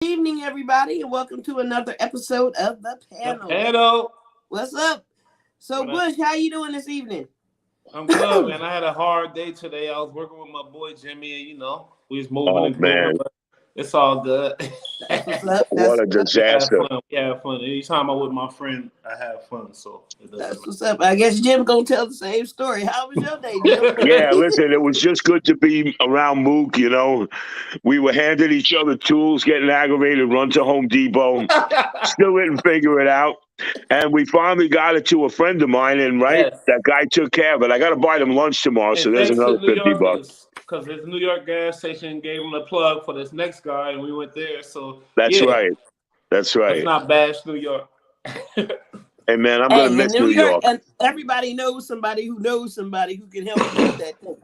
Evening, everybody, and welcome to another episode of the panel. Hello. What's up? So, Bush, how you doing this evening? I'm good, man. I had a hard day today. I was working with my boy Jimmy, and we was moving Oh, and man. grooving, but it's all good. That's what's up. What a disaster. We have fun. Anytime I'm with my friend, I have fun. So it doesn't That's what's up. I guess Jim gonna tell the same story. How was your day, Jim? Yeah, listen, it was just good to be around Mook, We were handing each other tools, getting aggravated, run to Home Depot. Still didn't figure it out. And we finally got it to a friend of mine, and Yes. that guy took care of it. I got to buy them lunch tomorrow, so there's another $50. Because this New York gas station gave him a plug for this next guy, and we went there. So That's right. That's right. It's not bash New York. Hey, man, I'm going to miss New York. And everybody knows somebody who can help you with that thing.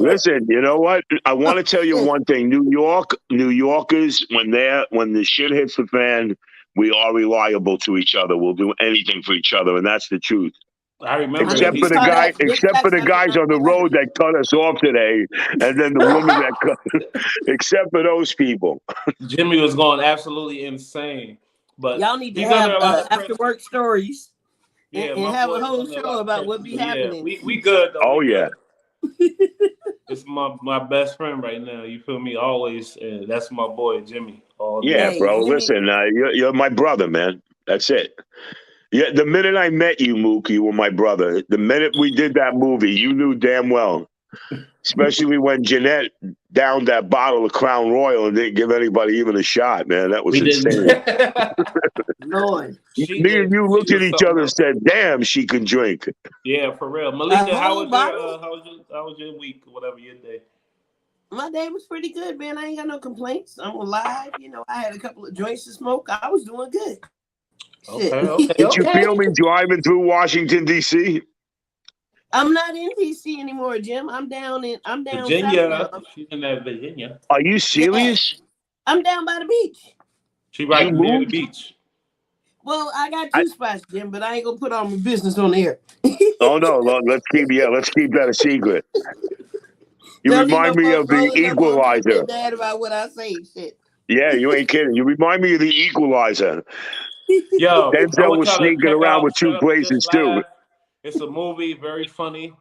Listen, you know what? I want to tell you one thing. New Yorkers, when the shit hits the fan, we are reliable to each other. We'll do anything for each other, and that's the truth. I remember. Except for the guys on the road that cut us off today, and then the woman that cut. Except for those people. Jimmy was going absolutely insane. But y'all need to have after work stories and have a whole show about what be happening. We good though. Oh yeah. It's my best friend right now. You feel me? Always, and that's my boy Jimmy. Yeah, bro. Jimmy. Listen, you're my brother, man. That's it. Yeah, the minute I met you, Mook, you were my brother. The minute we did that movie, you knew damn well. Especially when Jeanette downed that bottle of Crown Royal and didn't give anybody even a shot, man. That was insane. Lord. Me and you looked at each other and said, damn, she can drink. Yeah, for real. Malika, how was your week or whatever your day? My day was pretty good, man. I ain't got no complaints. I'm alive. I had a couple of joints to smoke. I was doing good. Okay. Did you feel me driving through Washington, D.C.? I'm not in D.C. anymore, Jim. I'm down Virginia. She's in that Virginia. Are you serious? Yeah. I'm down by the beach. She right near the beach. Well, I got two spots, Jim, but I ain't gonna put all my business on the air. Oh no, let's keep that a secret. You remind me of the Equalizer. Bad about what I say, shit. Yeah, you ain't kidding. You remind me of the Equalizer. Yo, Denzel was sneaking around with two places too. It's a movie, very funny.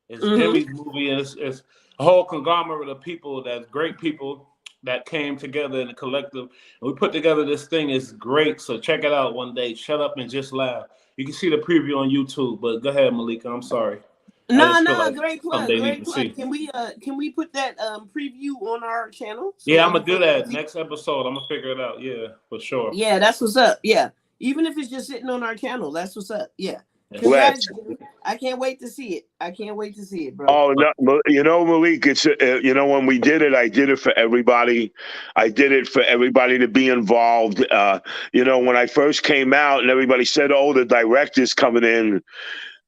It's Jimmy's movie, and it's a whole conglomerate of people that's great people that came together in a collective. And we put together this thing. It's great. So check it out one day. Shut up and just laugh. You can see the preview on YouTube, but go ahead, Malika. I'm sorry. No, great plug. Great plug. Can we put that preview on our channel? Yeah, I'm gonna do that next episode. I'm gonna figure it out. Yeah, for sure. Yeah, that's what's up. Yeah, even if it's just sitting on our channel, that's what's up. Yeah. I can't wait to see it. I can't wait to see it, bro. Oh no, Malik, it's when we did it, I did it for everybody. I did it for everybody to be involved. When I first came out and everybody said, "Oh, the director's coming in,"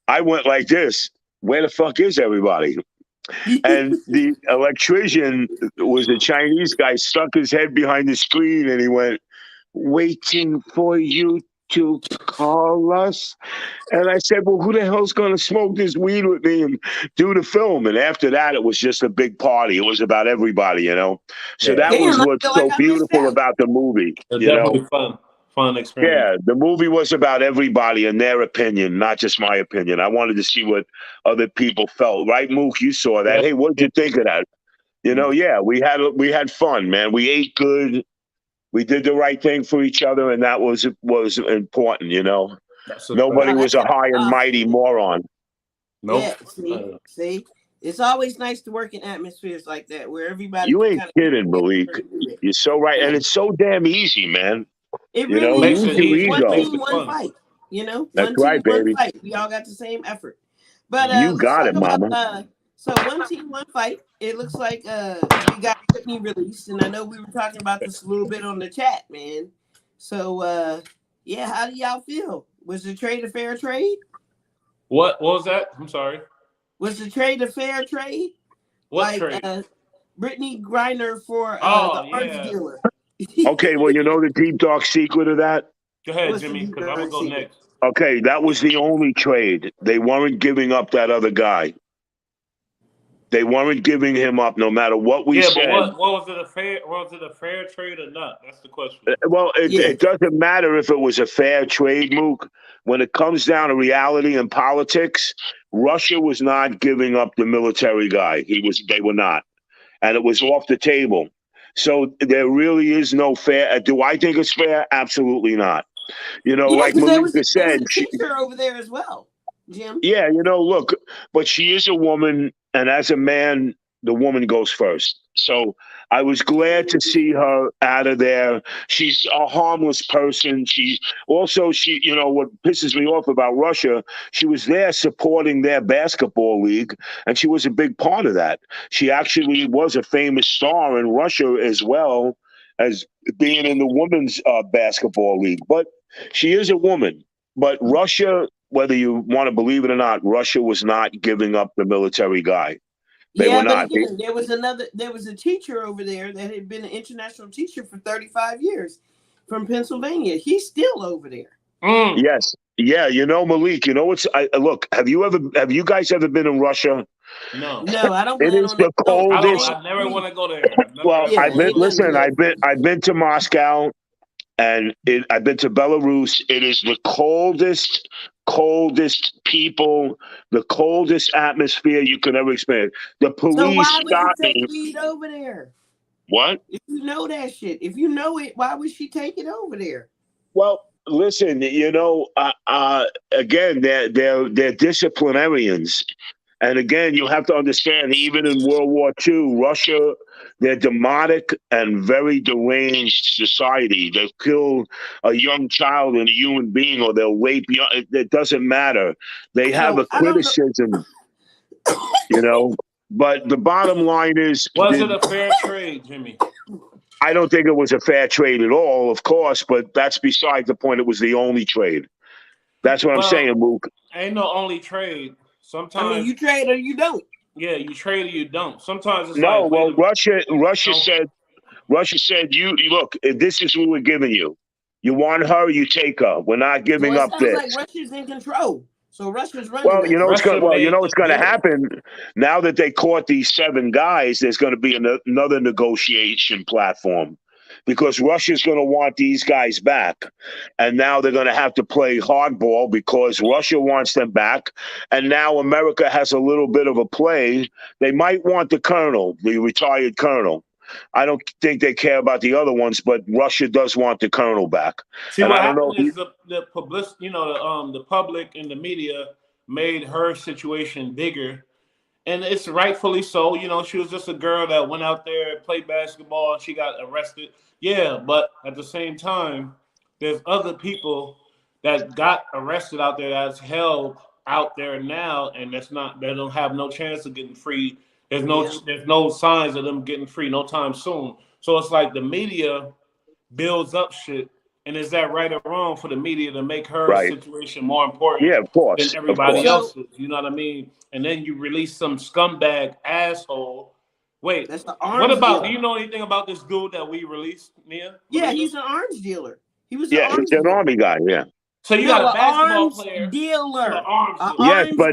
I went like this: "Where the fuck is everybody?" And the electrician was a Chinese guy, stuck his head behind the screen, and he went, "Waiting for you to call us." And I said, well, who the hell's going to smoke this weed with me and do the film? And after that, it was just a big party. It was about everybody, So that was what's so beautiful about the movie. Definitely fun experience. Yeah, the movie was about everybody and their opinion, not just my opinion. I wanted to see what other people felt. Right, Mook? You saw that. Hey, what did you think of that? Yeah, we had fun, man. We ate good. We did the right thing for each other, and that was important, Nobody was a high and mighty moron. Nope. Yeah, see? It's always nice to work in atmospheres like that where everybody... You ain't kidding, Malik. You're so right. And it's so damn easy, man. It really makes it easy. One team, one fight, That's right, baby. One fight. We all got the same effort. But you got it, mama. So one team, one fight. It looks like we got Whitney released, and I know we were talking about this a little bit on the chat, man. So how do y'all feel? Was the trade a fair trade? What was that? I'm sorry. Was the trade a fair trade? What trade? Brittany Griner for the arms dealer. Okay, well, the deep dark secret of that? Go ahead, Jimmy, because I'm going to go next. Okay, that was the only trade. They weren't giving up that other guy. They weren't giving him up, no matter what we Yeah, but said. what was it a fair? Was it a fair trade or not? That's the question. Well, Yeah. it doesn't matter if it was a fair trade, Mook. When it comes down to reality and politics, Russia was not giving up the military guy. They were not, and it was off the table. So there really is no fair. Do I think it's fair? Absolutely not. You know, Yeah, like because Malika there was said, a teacher over there as well, Jim. yeah, you know, look, but she is a woman, and as a man, the woman goes first. So I was glad to see her out of there. She's a harmless person. You know, what pisses me off about Russia, she was there supporting their basketball league, and she was a big part of that. She actually was a famous star in Russia as well as being in the women's basketball league. But she is a woman. But Russia, whether you want to believe it or not, Russia was not giving up the military guy. They were Yeah, but not. again, there was a teacher over there that had been an international teacher for 35 years from Pennsylvania. He's still over there. Yes. Yeah, you know, Malik, you know what's look, have you guys ever been in Russia? No. No, I don't It plan is on the that. coldest. I never want to go there. Well, Yeah, ain't nothing good. I've been to Moscow, and I've been to Belarus. It is the coldest people, the coldest atmosphere you could ever experience. The So police why would stopped you me. take weed over there? What? If you know that shit, if you know it, why would she take it over there? Well, listen, you know, again, they're disciplinarians, and again, you have to understand, even in World War II, Russia, they're demonic and very deranged society. They'll kill a young child and a human being, or they'll rape you. It doesn't matter. They have So a I don't know. criticism, you know. But the bottom line is, Was it a fair trade, Jimmy? I don't think it was a fair trade at all, of course, but that's beside the point. It was the only trade. That's what I'm saying, Mook. Ain't no only trade. Sometimes, I mean, you trade or you don't. yeah, you trade or you don't. Sometimes it's No, like, well, Russia No. said, you look, this is what we're giving you. You want her, you take her. We're not So giving it up sounds this. like Russia's in control. So Russia's running Well, that. you know what's Russia going. You made know the what's going to deal. happen now that they caught these 7 guys. There's going to be another negotiation platform, because Russia's going to want these guys back, and now they're going to have to play hardball because Russia wants them back, and now America has a little bit of a play. They might want the colonel, the retired colonel. I don't think they care about the other ones, but Russia does want the colonel back. See, and what I don't know happened is the public, the public and the media made her situation bigger, and it's rightfully so. You know, she was just a girl that went out there, played basketball, and she got arrested. Yeah, but at the same time, there's other people that got arrested out there that's held out there now, and they don't have no chance of getting free. There's no signs of them getting free no time soon. So it's like the media builds up shit. And is that right or wrong for the media to make her Right. situation more important Yeah, of course, than everybody of course. else's? You know what I mean? And then you release some scumbag asshole. Wait, That's the what arms about? dealer. Do you know anything about this dude that we released, Nia? Yeah, he's an arms dealer. He was Yeah, he's an army guy. Yeah. So you got a basketball arms player, dealer. an arms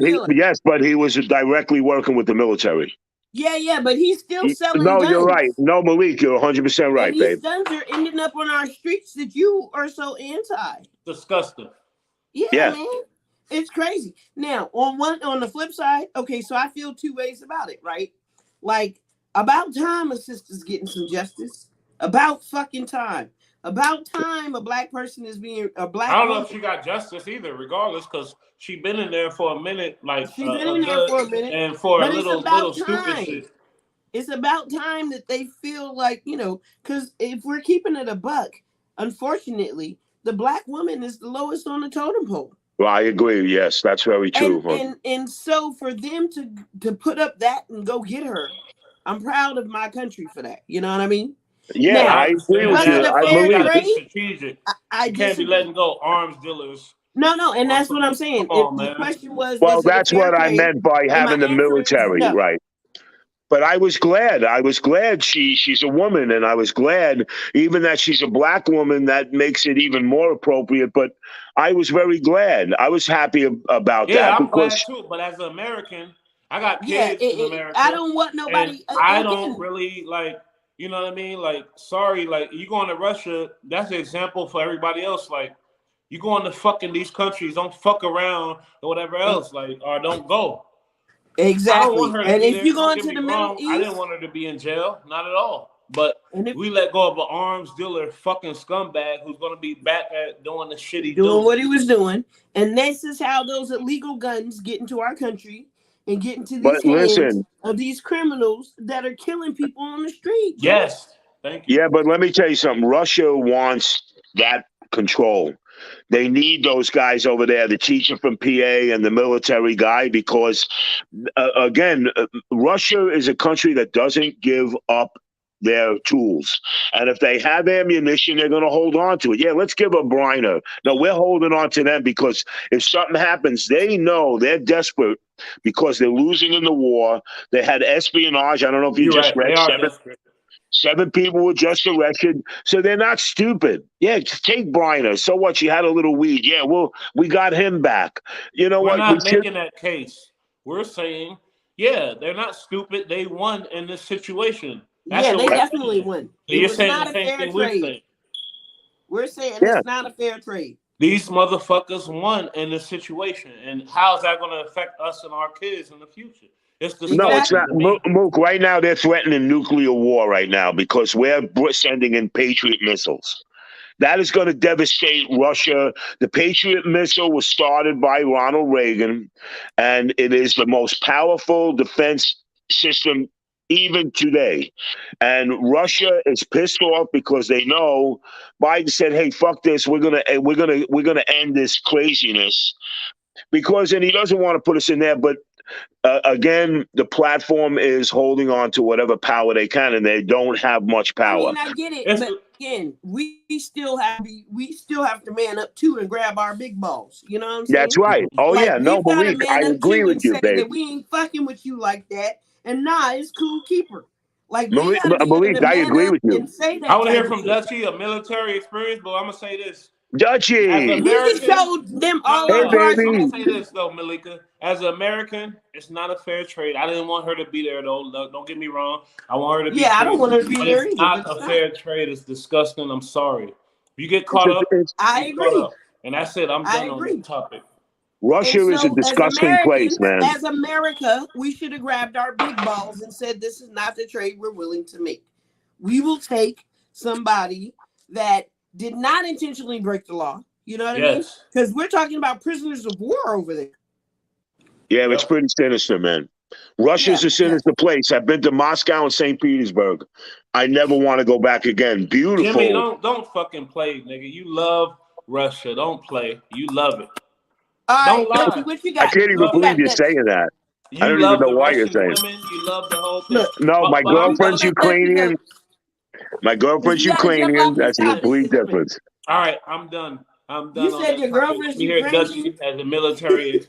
dealer. Yes, but he was directly working with the military. Yeah, but he's still selling No, guns. you're right. No, Malik, you're 100% right, and these babe. guns are ending up on our streets that you are so anti. Disgusting. Yeah, man. It's crazy. Now, on the flip side, okay, so I feel 2 ways about it, right? Like, about time a sister's getting some justice. About fucking time. About time a black person is being a black. I don't know if she got justice either, regardless, because she been in there for a minute, like she's been in there for a minute, and for but a little stupid shit. It's about time that they feel like, because if we're keeping it a buck, unfortunately, the black woman is the lowest on the totem pole. Well, I agree. Yes, that's very true. And so for them to put up that and go get her, I'm proud of my country for that. You know what I mean? Yeah, now, I agree with you. I believe strategic. You can't be letting go arms dealers. No, and that's what I'm saying. The question was, well, that's what I meant by having the military, right? But I was glad. She's a woman, and I was glad even that she's a black woman. That makes it even more appropriate. But I was very glad. I was happy about that. Yeah, I'm glad too. But as an American, I got Yeah, kids in America. I don't want And nobody. I don't really like, you know what I mean? Like, sorry, like you going to Russia, that's an example for everybody else. Like, you going to fucking these countries, don't fuck around or whatever else, like, or don't go. Exactly. I don't want her to and be if there. you Don't go get into me the wrong. Middle I East, didn't want her to be in jail, not at all. But if, we let go of an arms dealer, fucking scumbag who's gonna be back at doing the shit he doing do. what he was doing, and this is how those illegal guns get into our country and get into these But listen, of these criminals that are killing people on the street. Yes, thank you. yeah, but let me tell you something. Russia wants that control. They need those guys over there, the teacher from PA and the military guy, because again, Russia is a country that doesn't give up their tools. And if they have ammunition, they're going to hold on to it. Yeah, let's give a Briner. No, we're holding on to them because if something happens, they know they're desperate because they're losing in the war. They had espionage. I don't know if you You're just right. They read are desperate. 7 people were just arrested, so they're not stupid. Yeah, take Briner. So what? She had a little weed. Yeah, well, we got him back. You know We're what? We not making that case. We're saying, yeah, they're not stupid. They won in this situation. That's Yeah, what they we're definitely saying. won. So It you're was saying not the a same fair thing we're trade. saying. We're saying Yeah. it's not a fair trade. These motherfuckers won in this situation, and how's that going to affect us and our kids in the future? It's No, it's disgusting not. to me. Mook, right now they're threatening nuclear war right now because we're sending in Patriot missiles. That is going to devastate Russia. The Patriot missile was started by Ronald Reagan, and it is the most powerful defense system even today. And Russia is pissed off because they know Biden said, "Hey, fuck this. We're gonna end this craziness." Because, and he doesn't want to put us in there, but again, the platform is holding on to whatever power they can, and they don't have much I power. mean, I get it, but again, we still have to man up too and grab our big balls. You know what I'm saying? That's right. Oh Like, yeah, no, we've got to Malik, I man up agree too with and you, say babe. that we ain't fucking with you like that. And nah, it's cool, keeper. Like, we Malik, got to be able to I man agree up with you. and say that. I want to hear type of from shit. Dutchie, a military experience, but I'm going to say this. Dutchie. As We American, just showed them all Hey, our I'm cards. baby. gonna say this though, Malika. As an American, it's not a fair trade. I didn't want her to be there though. Don't get me wrong. I want her to be Yeah, I free. don't want her to be But there it's either. not But a fair trade. It's disgusting. I'm sorry. If you get It's caught up, I you get caught agree. up. And that's it. I'm I done on this agree. topic. Russia And is a so, as disgusting place, Americans, man. as America, we should have grabbed our big balls and said, "This is not the trade we're willing to make. We will take somebody that did not intentionally break the law." You know what I mean? Yes. Because we're talking about prisoners of war over there. Yeah, it's pretty sinister, man. Russia's a sinister place. I've been to Moscow and St. Petersburg. I never want to go back again. Beautiful. Jimmy, don't fucking play, nigga. You love Russia. Don't play. You love it. All right, Don't lie. Dutchie, what you I got? can't even What you believe got, you're Dutchie? saying that. I You don't even love know the why you're Russian saying. women. You love the whole thing. Look, No, my But I'm girlfriend's saying, let Dutchie Ukrainian. go. My girlfriend's You gotta jump Ukrainian. off this That's a topic. complete difference. all right, I'm done. I'm done You on said that your topic. girlfriend's We hear Ukrainian? Dutchie as a military,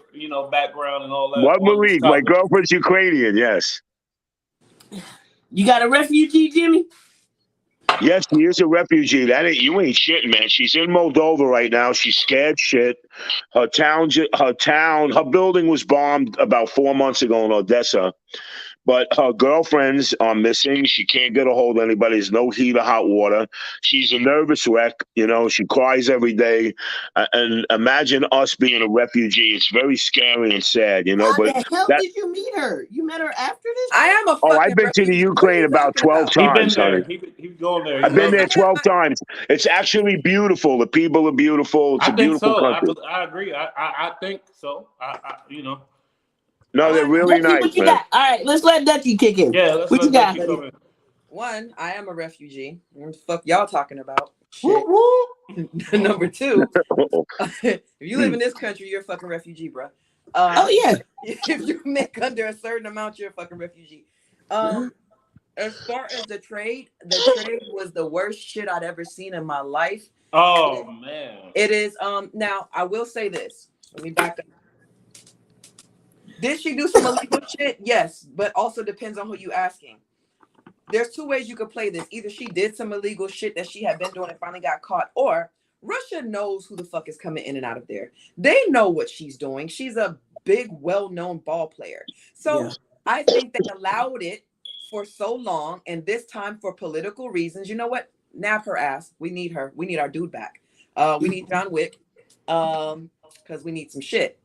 background and all that What, on this Malik? My topic. girlfriend's Ukrainian, yes. You got a refugee, Jimmy? Yes, she is a refugee. You ain't shit, man. She's in Moldova right now. She's scared shit. Her building was bombed about 4 months ago in Odessa. But her girlfriends are missing. She can't get a hold of anybody. There's no heat or hot water. She's a nervous wreck. She cries every day. And imagine us being a refugee. It's very scary and sad, How But the hell did you meet her? You met her after this? I am a fucking I've been to the refugee. What are Ukraine you about talking 12 about? He been times, there. honey. He going there. He I've been loves there it. 12 times. It's actually beautiful. The people are beautiful. It's I a think beautiful so. country. I agree. I think so. No, they're really Dutchie, nice, what you man. got? All right, let's let Dutchie kick in. Yeah, let's what you let got? Dutchie come in. One, I am a refugee. What the fuck y'all talking about? Woo, Shit. woo. Number two, Uh-oh. if you live in this country, you're a fucking refugee, bro. Oh yeah. If you make under a certain amount, you're a fucking refugee. As far as the trade was the worst shit I'd ever seen in my life. Oh man. It is. Now I will say this. Let me back up. Did she do some illegal shit? Yes, but also depends on who you asking. There's two ways you could play this. Either she did some illegal shit that she had been doing and finally got caught, or Russia knows who the fuck is coming in and out of there. They know what she's doing. She's a big, well-known ball player. So I think they allowed it for so long, and this time for political reasons. You know what? Nab her ass. We need her. We need our dude back. We need John Wick, because we need some shit.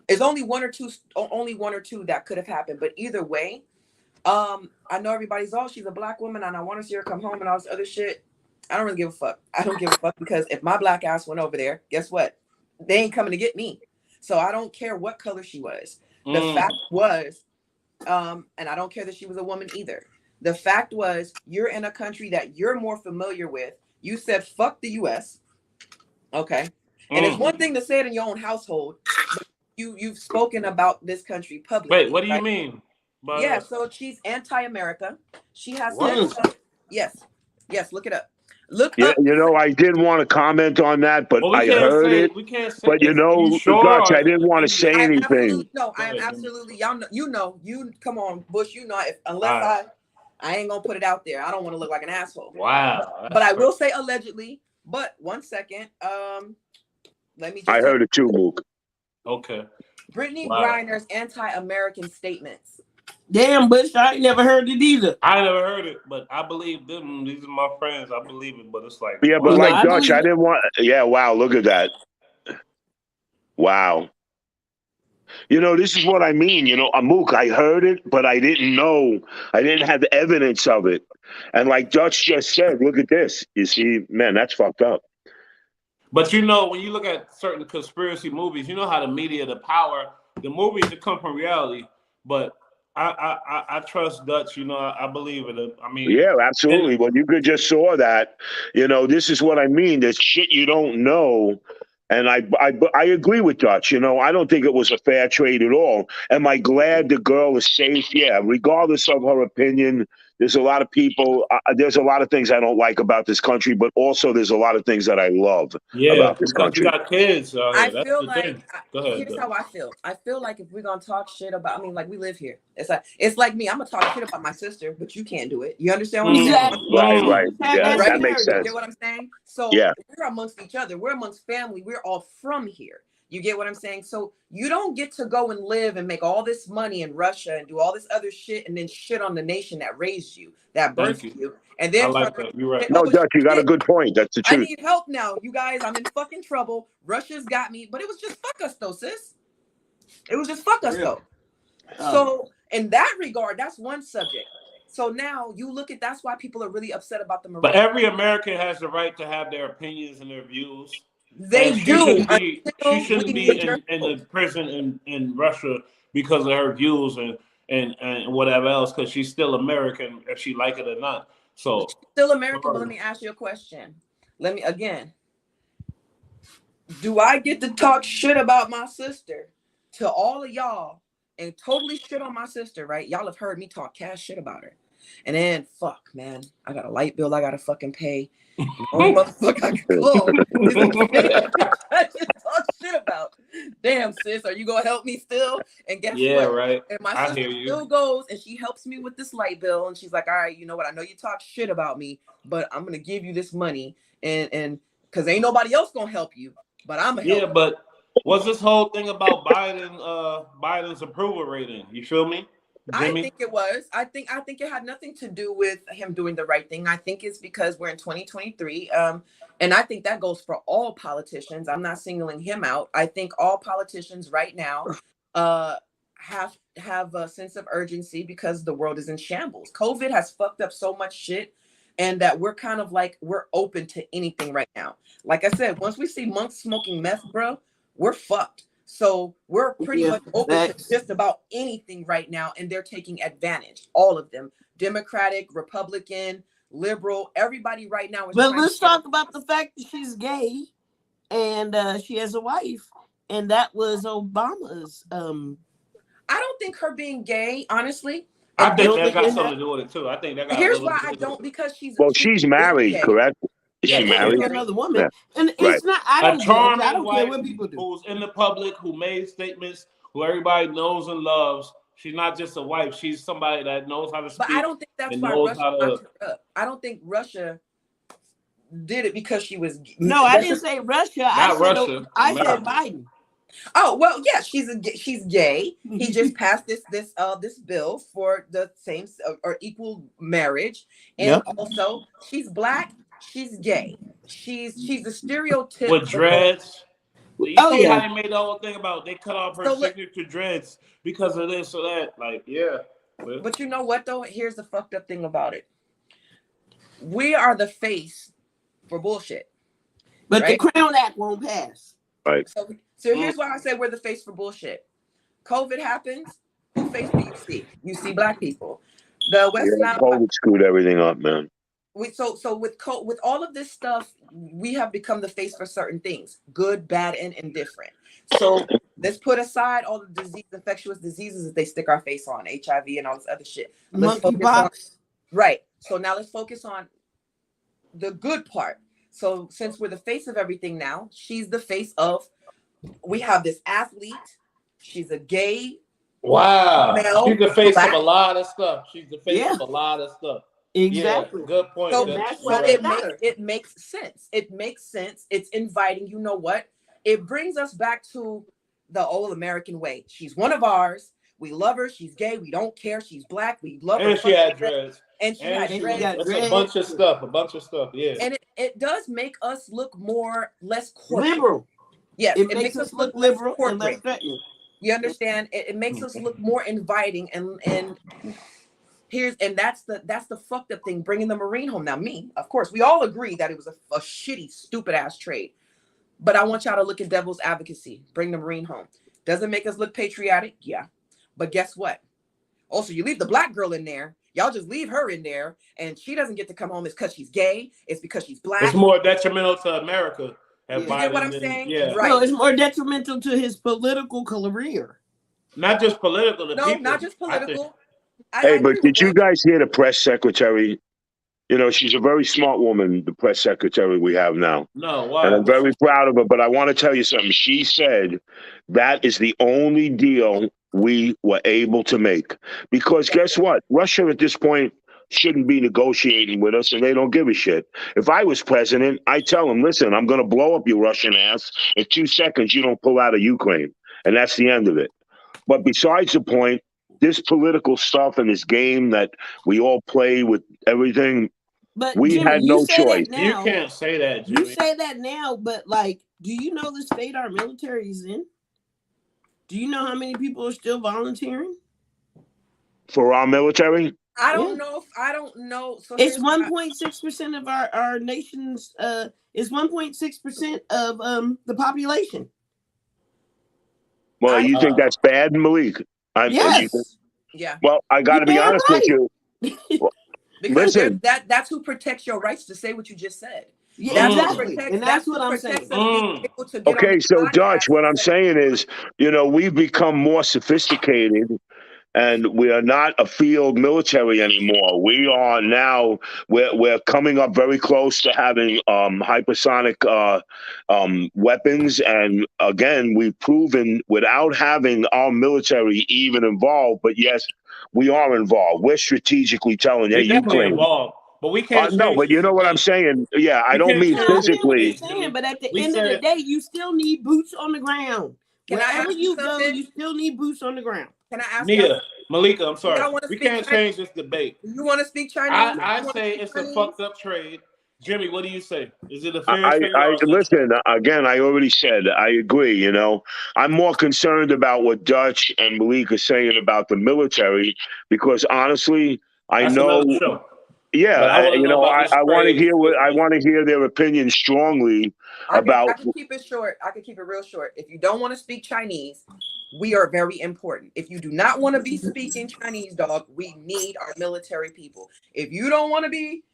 There's only one or two that could have happened, but either way, I know everybody's she's a black woman and I want to see her come home and all this other shit. I don't really give a fuck. I don't give a fuck, because if my black ass went over there, guess what? They ain't coming to get me. So I don't care what color she was. The fact was, and I don't care that she was a woman either. The fact was, you're in a country that you're more familiar with. You said fuck the US. Okay. And it's one thing to say it in your own household, but you've spoken about this country publicly. Wait, what do you mean? Yeah, so she's anti-America. She has yes, look it up. Yeah, I did want to comment on that, but I heard it. We can't say. But Dutch, I didn't want to say anything. I am absolutely. Y'all know. You come on, Bush. Unless I ain't gonna put it out there. I don't want to look like an asshole. Wow. But I will say allegedly. But 1 second. Let me. I heard it too, Luke. Okay. Brittany Griner's anti-American statements. Damn, Bush, I ain't never heard it either. I never heard it, but I believe them. These are my friends. I believe it, but it's like... Yeah, but Dutch, I didn't want... Yeah, wow, look at that. Wow. This is what I mean. Mook, I heard it, but I didn't know. I didn't have evidence of it. And like Dutch just said, look at this. You see, man, that's fucked up. But when you look at certain conspiracy movies, how the media, the power, the movies that come from reality, but I trust Dutch, I believe it. I mean, yeah, absolutely. Well, you could just saw that, this is what I mean. There's shit you don't know. And I agree with Dutch. I don't think it was a fair trade at all. Am I glad the girl is safe? Yeah, regardless of her opinion. There's a lot of people. There's a lot of things I don't like about this country, but also there's a lot of things that I love about this country. You got kids. I feel like here's how I feel. I feel like if we're gonna talk shit about, we live here. It's like me. I'm gonna talk shit about my sister, but you can't do it. You understand what I'm saying? Right. Yeah, that makes sense. You get what I'm saying? So we're amongst each other. We're amongst family. We're all from here. You get what I'm saying? So you don't get to go and live and make all this money in Russia and do all this other shit and then shit on the nation that raised you, that birthed you. And then You're right. No, Dutch, you got a good point. That's the truth. I need help now. You guys, I'm in fucking trouble. Russia's got me. But it was just fuck us though, sis. It was just fuck us though. So in that regard, that's one subject. So now you look at, that's why people are really upset about the Marines. But every American has the right to have their opinions and their views. They do. She shouldn't be in the prison in Russia because of her views and whatever else, because she's still American, if she like it or not. So she's still American, but let me ask you a question. Do I get to talk shit about my sister to all of y'all and totally shit on my sister, right? Y'all have heard me talk cash shit about her. And then, fuck, man, I got a light bill I got to fucking pay. Motherfucker, I can close. I just talk shit about. Damn, sis, are you going to help me still? And guess what? Right. And my sister still goes and she helps me with this light bill. And she's like, all right, you know what? I know you talk shit about me, but I'm going to give you this money. And because ain't nobody else going to help you, but I'm going to help you. But what's this whole thing about Biden's approval rating? You feel me? Jimmy? I think it was. I think it had nothing to do with him doing the right thing. I think it's because we're in 2023. And I think that goes for all politicians. I'm not singling him out. I think all politicians right now have a sense of urgency because the world is in shambles. COVID has fucked up so much shit, and that we're kind of like, we're open to anything right now. Like I said, once we see monks smoking meth, bro, we're fucked. So we're pretty much open to just about anything right now, and they're taking advantage. All of them, Democratic, Republican, liberal, everybody right now is. But let's talk about the fact that she's gay, and she has a wife, and that was Obama's. I don't think her being gay, honestly. I think that got something to do with it too. I think that got. Here's why I don't, because she's married, gay. Correct? She married another woman, and it's not. I don't care what people do. Who's in the public, who made statements, who everybody knows and loves. She's not just a wife; she's somebody that knows how to speak. But I don't think that's why Russia locked her up. I don't think Russia did it because she was. No, I didn't say Russia. I said Biden. Oh well, yeah, she's gay. He just passed this bill for the same or equal marriage, and Yep. also she's black. She's gay. She's the With stereotypical. dreads. You Oh see how yeah. they made the whole thing about they cut off her So look, signature dreads because of this or that. Like, yeah. Well, but you know what though? Here's the fucked up thing about it. We are the face for bullshit, But the right? Crown Act won't pass. Right. So here's why I say we're the face for bullshit. COVID happens. Who face do you see? You see black people. The Yeah, West Nile. COVID screwed everything up, man. So with all of this stuff, we have become the face for certain things, good, bad, and indifferent. So let's put aside all the infectious diseases that they stick our face on, HIV and all this other shit. Let's focus on right. So now let's focus on the good part. So since we're the face of everything now, she's the face of. We have this athlete. She's a gay. wow. Male, She's the face black. of a lot of stuff. She's the face Yeah. of a lot of stuff. Exactly. Yeah, good point. So, that's so what it makes sense. It makes sense. It's inviting. You know what? It brings us back to the old American way. She's one of ours. We love her. She's gay. We don't care. She's black. We love her. And she had dreads. And she had dreads. That's a bunch of stuff. A bunch of stuff. Yeah. And it does make us look less corporate. Liberal. Yes, It makes us look liberal and less threatening. You understand? It makes us look more inviting and that's the fucked up thing, bringing the Marine home. Now, me, of course, we all agree that it was a shitty, stupid ass trade. But I want y'all to look at devil's advocacy. Bring the Marine home. Does it make us look patriotic? Yeah. But guess what? Also, you leave the black girl in there. Y'all just leave her in there, and she doesn't get to come home. It's because she's gay. It's because she's black. It's more detrimental to America. You get what I'm saying? Yeah. Right. No, it's more detrimental to his political career. Not just political. No, people, not just political. Hey, but did you guys hear the press secretary? You know, she's a very smart woman, the press secretary we have now. No, why? And I'm very proud of her. But I want to tell you something. She said that is the only deal we were able to make. Because guess what? Russia at this point shouldn't be negotiating with us, and they don't give a shit. If I was president, I tell them, listen, I'm going to blow up your Russian ass. In 2 seconds, you don't pull out of Ukraine. And that's the end of it. But besides the point, this political stuff and this game that we all play with everything, but we Jimmy, had no choice. You can't say that, Jimmy. You say that now, but like, do you know the state our military is in? Do you know how many people are still volunteering For our military? I don't know. So it's 1.6% of our nation's it's 1.6% of the population. Well, you think that's bad, Malik? Yes. Yeah. Well, I got to be honest with you. Because listen, that's who protects your rights to say what you just said. Yeah, exactly. And that's what I'm saying. Okay, so Dutch, what I'm saying is, you know, we've become more sophisticated. And we are not a field military anymore. We are now, we're coming up very close to having hypersonic weapons. And again, we've proven without having our military even involved, but yes, we are involved. We're strategically telling, hey, Ukraine. Involved, but we can't. No, but you know what I'm saying? Yeah, I don't mean physically. But at the end of the day, you still need boots on the ground. Wherever you go, you still need boots on the ground. Can I ask Nia, Malika, I'm sorry. We can't Chinese? change this debate. You want to speak Chinese? I say it's a fucked up trade. Jimmy, what do you say? Is it a fair trade? Listen, again, I already said, I agree, you know. I'm more concerned about what Dutch and Malik are saying about the military because honestly, I know. Yeah, I want to hear their opinion strongly about. I can keep it short. I can keep it real short. If you don't want to speak Chinese, we are very important. If you do not want to be speaking Chinese, dog, we need our military people. If you don't want to be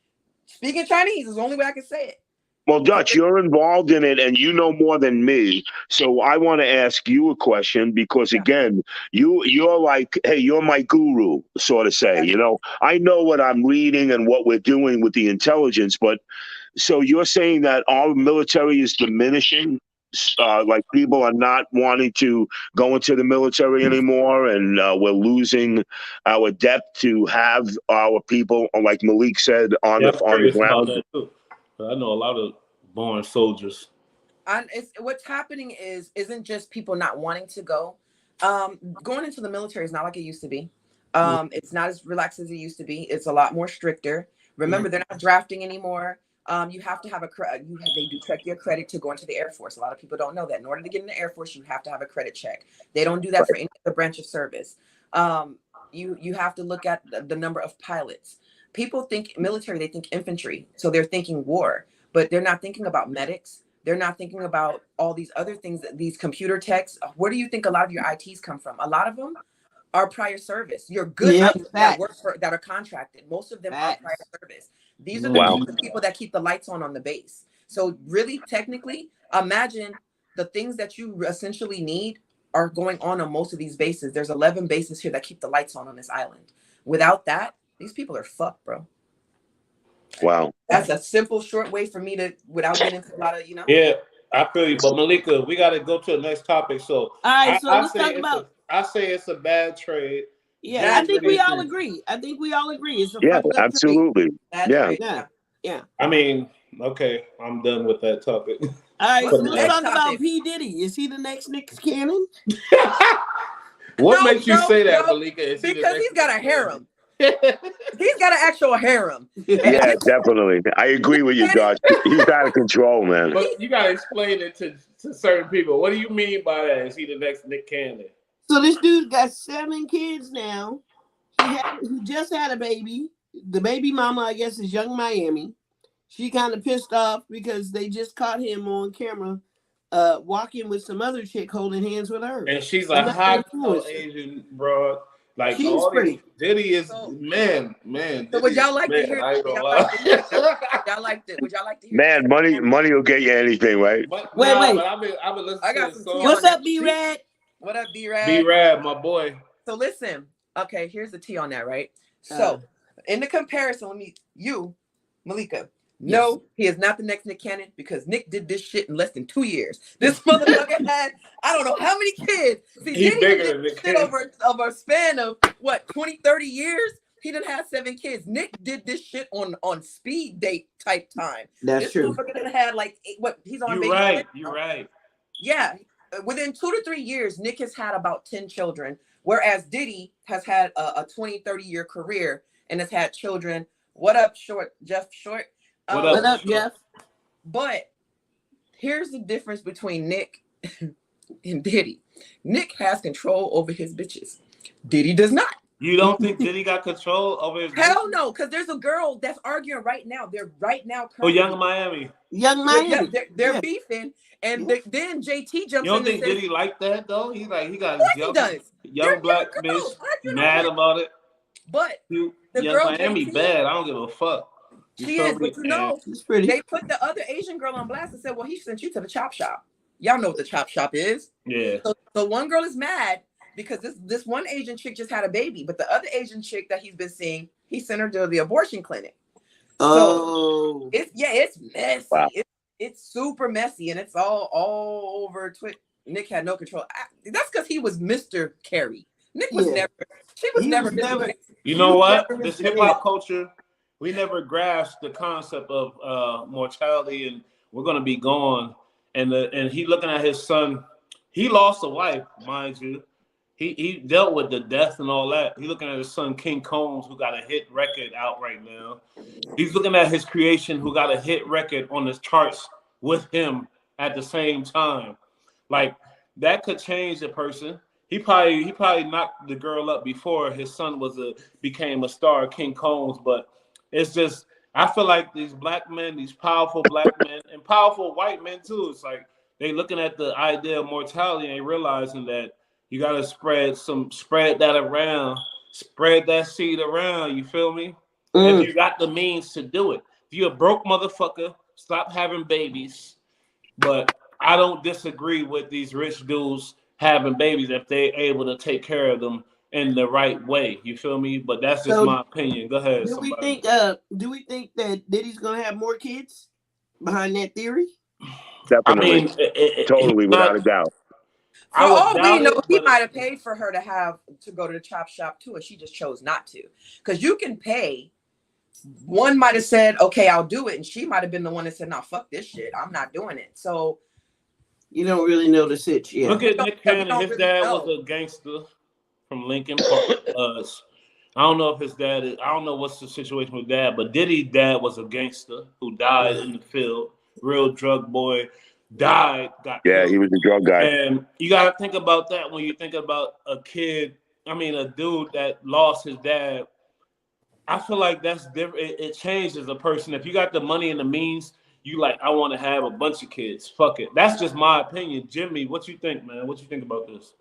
speaking Chinese, is the only way I can say it. Well, Dutch, you're involved in it and you know more than me. So I want to ask you a question because, again, you're like, hey, you're my guru, sort of say, you know. I know what I'm reading and what we're doing with the intelligence. But so you're saying that our military is diminishing? Like people are not wanting to go into the military anymore and we're losing our depth to have our people, like Malik said, on the ground. I know a lot of born soldiers. What's happening isn't just people not wanting to go. Going into the military is not like it used to be. It's not as relaxed as it used to be. It's a lot more stricter. Remember, they're not drafting anymore. You have to have they do check your credit to go into the Air Force. A lot of people don't know that. In order to get in the Air Force, you have to have a credit check. They don't do that for any other branch of service. You have to look at the number of pilots. People think military, they think infantry. So they're thinking war, but they're not thinking about medics. They're not thinking about all these other things, these computer techs. Where do you think a lot of your ITs come from? A lot of them are prior service. You're good ITs that work that are contracted. Most of them are prior service. These are the people that keep the lights on the base. So really, technically, imagine the things that you essentially need are going on most of these bases. There's 11 bases here that keep the lights on this island. Without that, these people are fucked, bro. Wow. That's a simple, short way for me to, without getting into a lot of, Yeah, I feel you. But Malika, we got to go to the next topic. So, all right, so let's talk about. I say it's a bad trade. Yeah, I think we all agree. It's a absolutely. Trade. Yeah. I mean, okay, I'm done with that topic. All right, so let's talk about P. Diddy. Is he the next Nick Cannon? What makes you say that, Malika? Because he's got a harem. He's got an actual harem. Yeah, definitely. I agree with you, Josh. He's out of control, man. But you gotta explain it to certain people. What do you mean by that? Is he the next Nick Cannon? So this dude got 7 kids now. He just had a baby. The baby mama, I guess, is Young Miami. She kind of pissed off because they just caught him on camera walking with some other chick holding hands with her. And she's a hot Asian broad. Like, she's pretty. Diddy is man. So would y'all like to hear? Y'all like to? Would y'all like to hear? Man, money will get you anything, right? Wait. But I've been listening I got to some song. What's up, B-Rad? What up, B-Rad? B-Rad, my boy. So listen. Okay, here's the tea on that, right? So in the comparison, Malika. No, he is not the next Nick Cannon because Nick did this shit in less than 2 years. This motherfucker had, I don't know how many kids. See, he's bigger than Nick Cannon. Over a span of, 20, 30 years? He done had 7 kids. Nick did this shit on speed date type time. That's true. This motherfucker done had he's on You're right. You're right. Yeah. Within 2 to 3 years, Nick has had about 10 children, whereas Diddy has had a 20, 30-year career and has had children. What up, Jeff Short? What up, Jeff? But here's the difference between Nick and Diddy. Nick has control over his bitches. Diddy does not. You don't think Diddy got control over his Hell no, because there's a girl that's arguing right now. They're right now. Oh, Young Miami. They're beefing. And then JT jumps in. You don't think Diddy like that, though? He got his young black bitch mad about it. But the Young girl Miami JT, bad. I don't give a fuck. She is, but she's pretty. They put the other Asian girl on blast and said, well, he sent you to the chop shop. Y'all know what the chop shop is. Yeah. So one girl is mad because this one Asian chick just had a baby, but the other Asian chick that he's been seeing, he sent her to the abortion clinic. So it's messy. Wow. It's super messy, and it's all over Twitter. Nick had no control. That's because he was Mr. Carey. Nick was never. She was never. You know what? This hip hop culture, we never grasped the concept of mortality, and we're gonna be gone. And he looking at his son. He lost a wife, mind you. He dealt with the death and all that. He's looking at his son King Combs, who got a hit record out right now. He's looking at his creation, who got a hit record on the charts with him at the same time. Like, that could change a person. He probably knocked the girl up before his son became a star, King Combs. But it's just, I feel like these black men, these powerful black men, and powerful white men too, it's like they looking at the idea of mortality and they realizing that you gotta spread that around, spread that seed around. You feel me? If you got the means to do it. If you're a broke motherfucker, stop having babies. But I don't disagree with these rich dudes having babies if they're able to take care of them in the right way. You feel me? But that's just my opinion. Go ahead. Do we think that Diddy's gonna have more kids behind that theory? Definitely. I mean, totally, without a doubt. For all we know, he might have paid for her to go to the chop shop too, and she just chose not to. Because you can pay. One might have said, okay, I'll do it. And she might have been the one that said, no, fuck this shit. I'm not doing it. So You don't really know the sitch, yeah. Look at Nick Cannon. His really dad know. was a gangster from Lincoln Park. I don't know if his dad is. I don't know what's the situation with dad, but Diddy's dad was a gangster who died in the field. Real drug boy, died, got Yeah, killed. he was a drug guy. And you got to think about that when you think about a kid. I mean, a dude that lost his dad. I feel like that's different. It changes a person. If you got the money and the means, you like, I want to have a bunch of kids. Fuck it. That's just my opinion. Jimmy, what you think, man? What you think about this?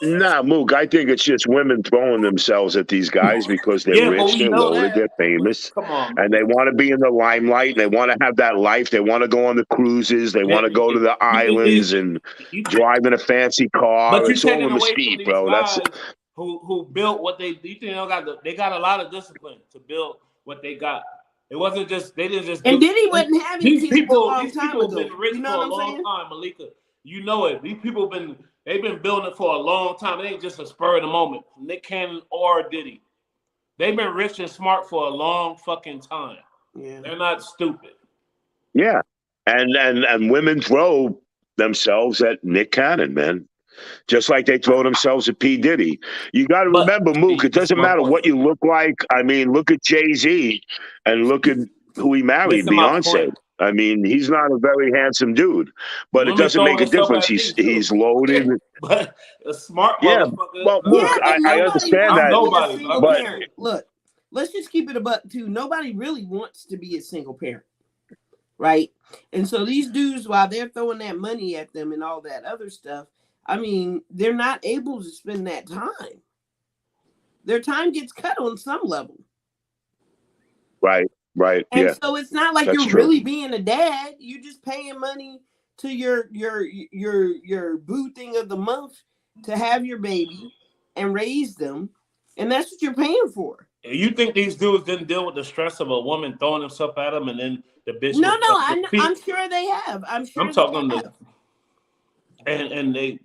Nah, Mook, I think it's just women throwing themselves at these guys because they're Yeah, but rich, we they're know loaded, that. they're famous, Come on, and they want to be in the limelight, and they want to have that life. They want to go on the cruises, they want to go to the islands and drive in a fancy car. But you're It's all taking a away from mystique, these bro. guys who built what they. You think they got a lot of discipline to build what they got. It wasn't just they didn't just. And Diddy wasn't having these kids people. a long These time people have ago. been rich You know for a what I'm long saying? time, Malika. You know it. These people they've been building it for a long time. It ain't just a spur of the moment. Nick Cannon or Diddy, they've been rich and smart for a long fucking time. Yeah. They're not stupid. Yeah, and women throw themselves at Nick Cannon, man. Just like they throw themselves at P. Diddy. You got to remember, Mook, it doesn't matter what you look like. I mean, look at Jay-Z and look at who he married, Listen, my Beyonce. point. I mean, he's not a very handsome dude, but it Women doesn't throw make a themselves difference. at me, He's too. loaded. But a smart Yeah, motherfucker. well, Yeah, Mook, but I nobody understand wants that. to be a Nobody, single but- parent. Look, let's just keep it a buck too. Nobody really wants to be a single parent, right? And so these dudes, while they're throwing that money at them and all that other stuff, I mean, they're not able to spend that time. Their time gets cut on some level. Right. And Yeah. so it's not like That's you're true. really being a dad. You're just paying money to your boo thing of the month to have your baby and raise them, and that's what you're paying for. You think these dudes didn't deal with the stress of a woman throwing herself at them and then the bitch? No, I'm sure they have. I'm talking to, and they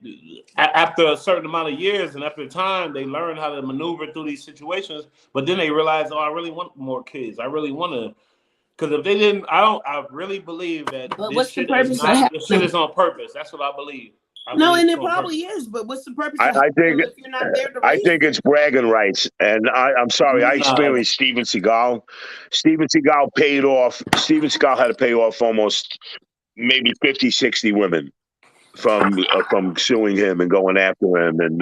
after a certain amount of years and after time they learn how to maneuver through these situations. But then they realize, oh, I really want more kids. I really want to. Because if they didn't, I really believe that this shit is on purpose. That's what I believe. And it probably is, but what's the purpose of I think if you're not there to I raise think them? it's bragging rights. And I'm sorry, I experienced Steven Seagal. Steven Seagal had to pay off almost maybe 50, 60 women from suing him and going after him, and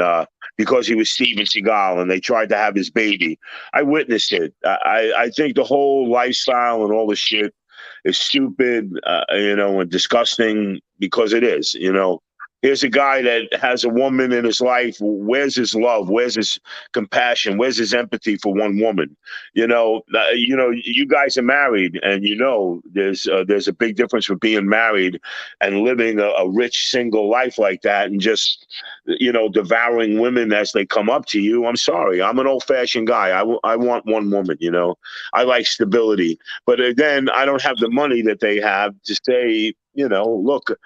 because he was Steven Seagal and they tried to have his baby. I witnessed it. I think the whole lifestyle and all the shit is stupid, and disgusting, because it is, Here's a guy that has a woman in his life. Where's his love? Where's his compassion? Where's his empathy for one woman? You guys are married, and there's a big difference with being married and living a rich single life like that, and just devouring women as they come up to you. I'm sorry, I'm an old-fashioned guy. I want one woman. I like stability, but again, I don't have the money that they have to say. Look,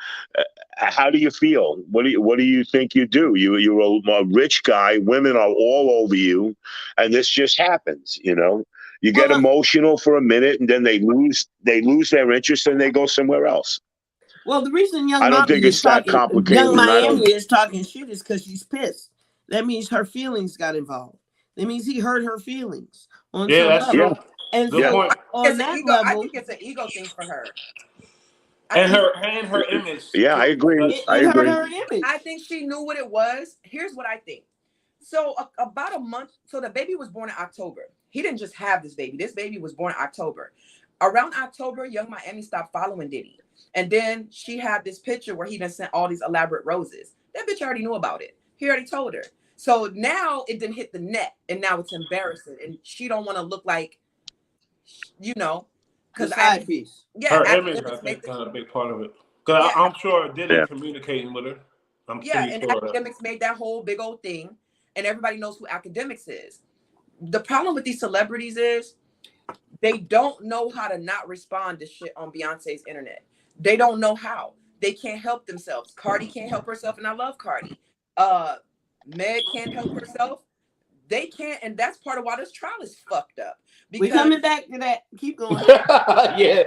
how do you feel? What do you think you do? You're a rich guy. Women are all over you, and this just happens. You get emotional for a minute, and then they lose their interest, and they go somewhere else. Well, the reason I don't think it's that complicated. Young Miami is talking shit is because she's pissed. That means her feelings got involved. That means he hurt her feelings on some level. Yeah. And so on that level, I think it's an ego thing for her. And her image. Yeah, I agree. Her image. I think she knew what it was. Here's what I think. So about a month. So the baby was born in October. He didn't just have this baby. This baby was born in October. Around October, Young Miami stopped following Diddy. And then she had this picture where he done sent all these elaborate roses. That bitch already knew about it. He already told her. So now it didn't hit the net, and now it's embarrassing. And she don't want to look like, because side piece. Yeah, her image, I think, kind of a big part of it. Because I'm sure Diddy communicating with her. And Academics made that whole big old thing, and everybody knows who Academics is. The problem with these celebrities is they don't know how to not respond to shit on Beyonce's internet. They don't know how. They can't help themselves. Cardi can't help herself, and I love Cardi. Meg can't help herself. They can't, and that's part of why this trial is fucked up. We're coming back to that. Keep going. Yeah.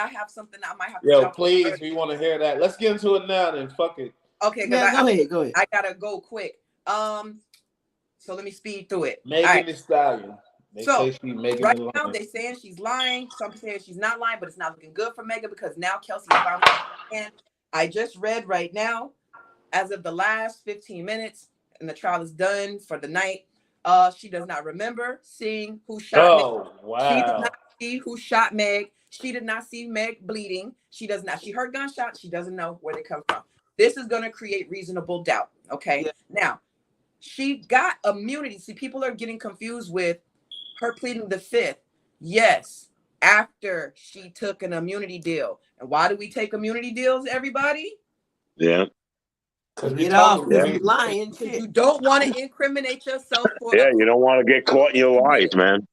I have something I might have to Yo, jump please, on. we want to hear that. Let's get into it now then. Fuck it. Okay, Yeah, go ahead. I gotta go quick. So let me speed through it. Megan Thee Stallion. They say she's Megan right the now Lion. they're saying she's lying. Some saying she's not lying, but it's not looking good for Megan because now Kelsey's found. And I just read right now, as of the last 15 minutes, and the trial is done for the night. She does not remember seeing who shot Meg. Wow. She did not see who shot Meg. She did not see Meg bleeding. She does not. She heard gunshots. She doesn't know where they come from. This is going to create reasonable doubt. Okay. Yeah. Now, she got immunity. See, people are getting confused with her pleading the fifth. Yes, after she took an immunity deal. And why do we take immunity deals, everybody? Yeah. Get off with you lying shit. You don't want to incriminate yourself for you don't want to get caught in your lies, man.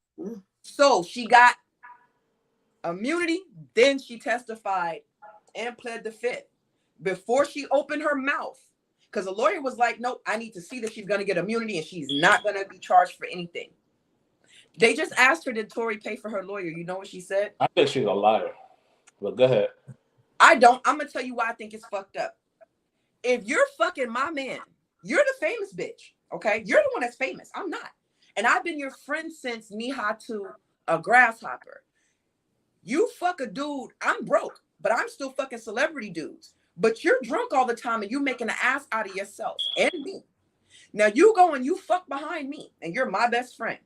So she got immunity, then she testified and pled the fifth. Before she opened her mouth, because the lawyer was like, nope, I need to see that she's going to get immunity and she's not going to be charged for anything. They just asked her, did Tory pay for her lawyer? You know what she said? I think she's a liar. But go ahead. I don't. I'm going to tell you why I think it's fucked up. If you're fucking my man, you're the famous bitch, okay? You're the one that's famous. I'm not. And I've been your friend since knee-high to a grasshopper. You fuck a dude, I'm broke, but I'm still fucking celebrity dudes. But you're drunk all the time and you making an ass out of yourself and me. Now you go and you fuck behind me and you're my best friend.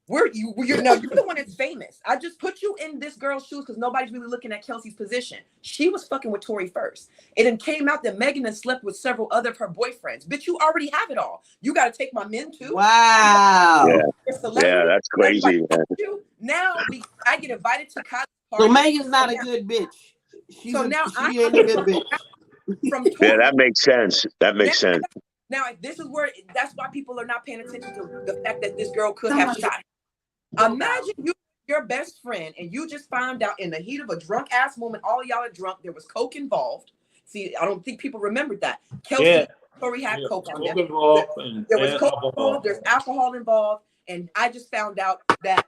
You're the one that's famous. I just put you in this girl's shoes because nobody's really looking at Kelsey's position. She was fucking with Tory first. It then came out that Megan had slept with several other of her boyfriends. Bitch, you already have it all. You got to take my men too. Wow. Yeah, that's crazy. Now I get invited to college parties. So Megan's not a good bitch. She ain't a good bitch. Yeah, that makes sense. That makes sense. Now, this is where that's why people are not paying attention to the fact that this girl could have shot. Imagine your best friend, and you just found out in the heat of a drunk ass moment, all y'all are drunk. There was coke involved. See, I don't think people remembered that. Kelsey Tory had coke on them. There was coke involved. There's alcohol involved, and I just found out that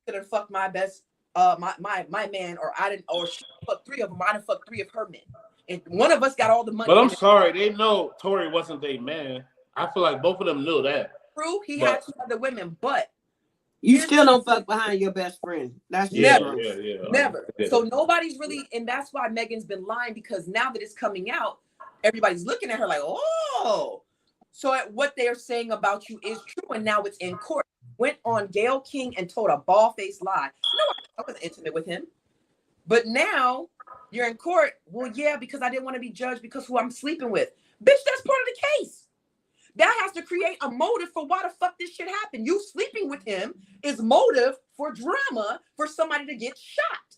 could have fucked my best, my man, or I didn't, or she fucked three of them. I didn't fuck three of her men. And one of us got all the money. But I'm sorry, they know Tory wasn't their man. I feel like both of them knew that. True, he had two other women, but you still don't fuck behind your best friend. That's never. So nobody's really, and that's why Megan's been lying, because now that it's coming out, everybody's looking at her like, oh. So what they're saying about you is true, and now it's in court. Went on Gayle King and told a bald-faced lie. No, I wasn't intimate with him. But now you're in court. Well, yeah, because I didn't want to be judged because who I'm sleeping with. Bitch, that's part of the case. That has to create a motive for why the fuck this shit happened. You sleeping with him is motive for drama for somebody to get shot.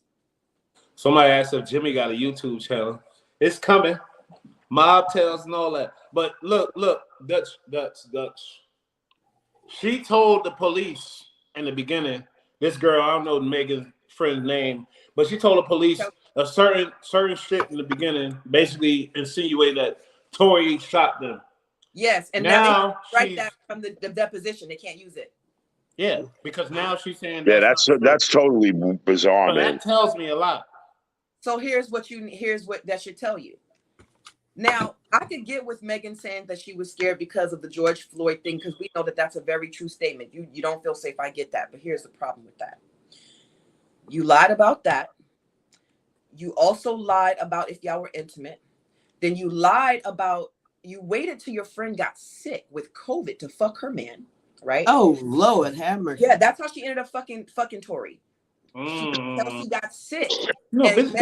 Somebody asked if Jimmy got a YouTube channel. It's coming. Mob Tales and all that. But look, Dutch. She told the police in the beginning, this girl, I don't know Megan's friend's name, but she told the police a certain shit in the beginning, basically insinuate that Tory shot them. Yes, and now they write that from the deposition. They can't use it. Yeah, because now she's saying that's totally bizarre, so man. That tells me a lot. So here's what that should tell you. Now, I could get with Megan saying that she was scared because of the George Floyd thing, because we know that that's a very true statement. You don't feel safe. I get that. But here's the problem with that. You lied about that. You also lied about if y'all were intimate. Then you lied about you waited till your friend got sick with COVID to fuck her man, right? Oh, Lord, have mercy. Yeah, that's how she ended up fucking Tory. She got sick. I could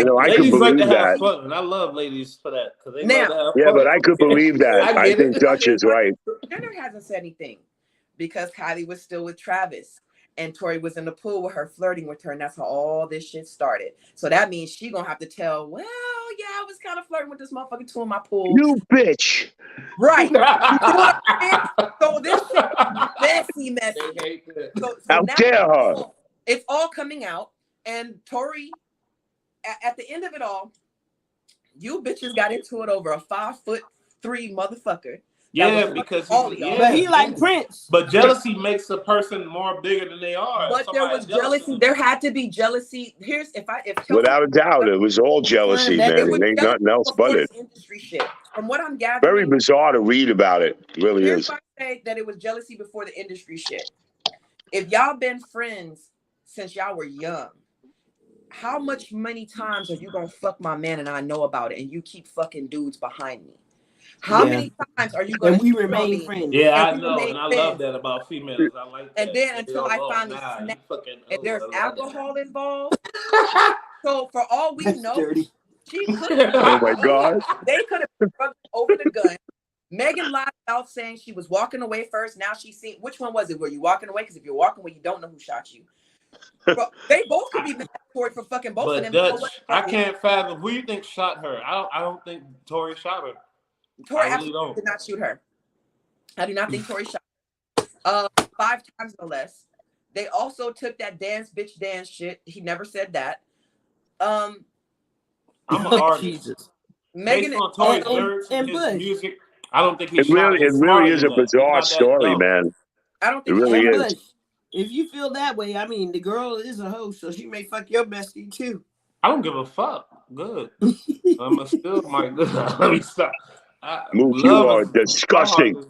believe that. Fun, and I love ladies for that. They but I could believe that. I think Dutch is right. Jenner hasn't said anything because Kylie was still with Travis. And Tory was in the pool with her, flirting with her, and that's how all this shit started. So that means she gonna have to tell, well, yeah, I was kind of flirting with this motherfucker too in my pool. You bitch. Right. So this shit messy. So how dare her? It's all coming out. And Tory, at the end of it all, you bitches got into it over a 5'3" motherfucker Yeah, because all of y'all. But he like Prince. But jealousy makes a person more bigger than they are. But there was jealousy. There had to be jealousy. Here's if Chelsea, without a doubt, it was all jealousy, man. It ain't nothing else but it. Industry shit. From what I'm gathering, very bizarre to read about it. It really here's is. why I say that it was jealousy before the industry shit. If y'all been friends since y'all were young, how many times are you gonna fuck my man and I know about it, and you keep fucking dudes behind me? How many times are you gonna? And we remain friends. Yeah, I know, and I love that about females. I like that. And then until I finally snap, and there's alcohol involved. So for all we know, dirty. she could have. Oh my God! They could have been over the gun. Megan lied out saying she was walking away first. Now she's seen. Which one was it? Were you walking away? Because if you're walking away, you don't know who shot you. But they both could be mad for fucking both of them. Dutch, I can't fathom who you think shot her. I don't think Tory shot her. Tory absolutely did not shoot her. I do not think Tory shot her. 5 times no less. They also took that dance shit. He never said that. I'm an artist. Jesus. Megan on Tory's lyrics and his music. I don't think it really is a bizarre story, man. I don't think it really is. Bush, if you feel that way, I mean, the girl is a host, so she may fuck your bestie too. I don't give a fuck. Good. I'm still my good. Let me stop. You are disgusting.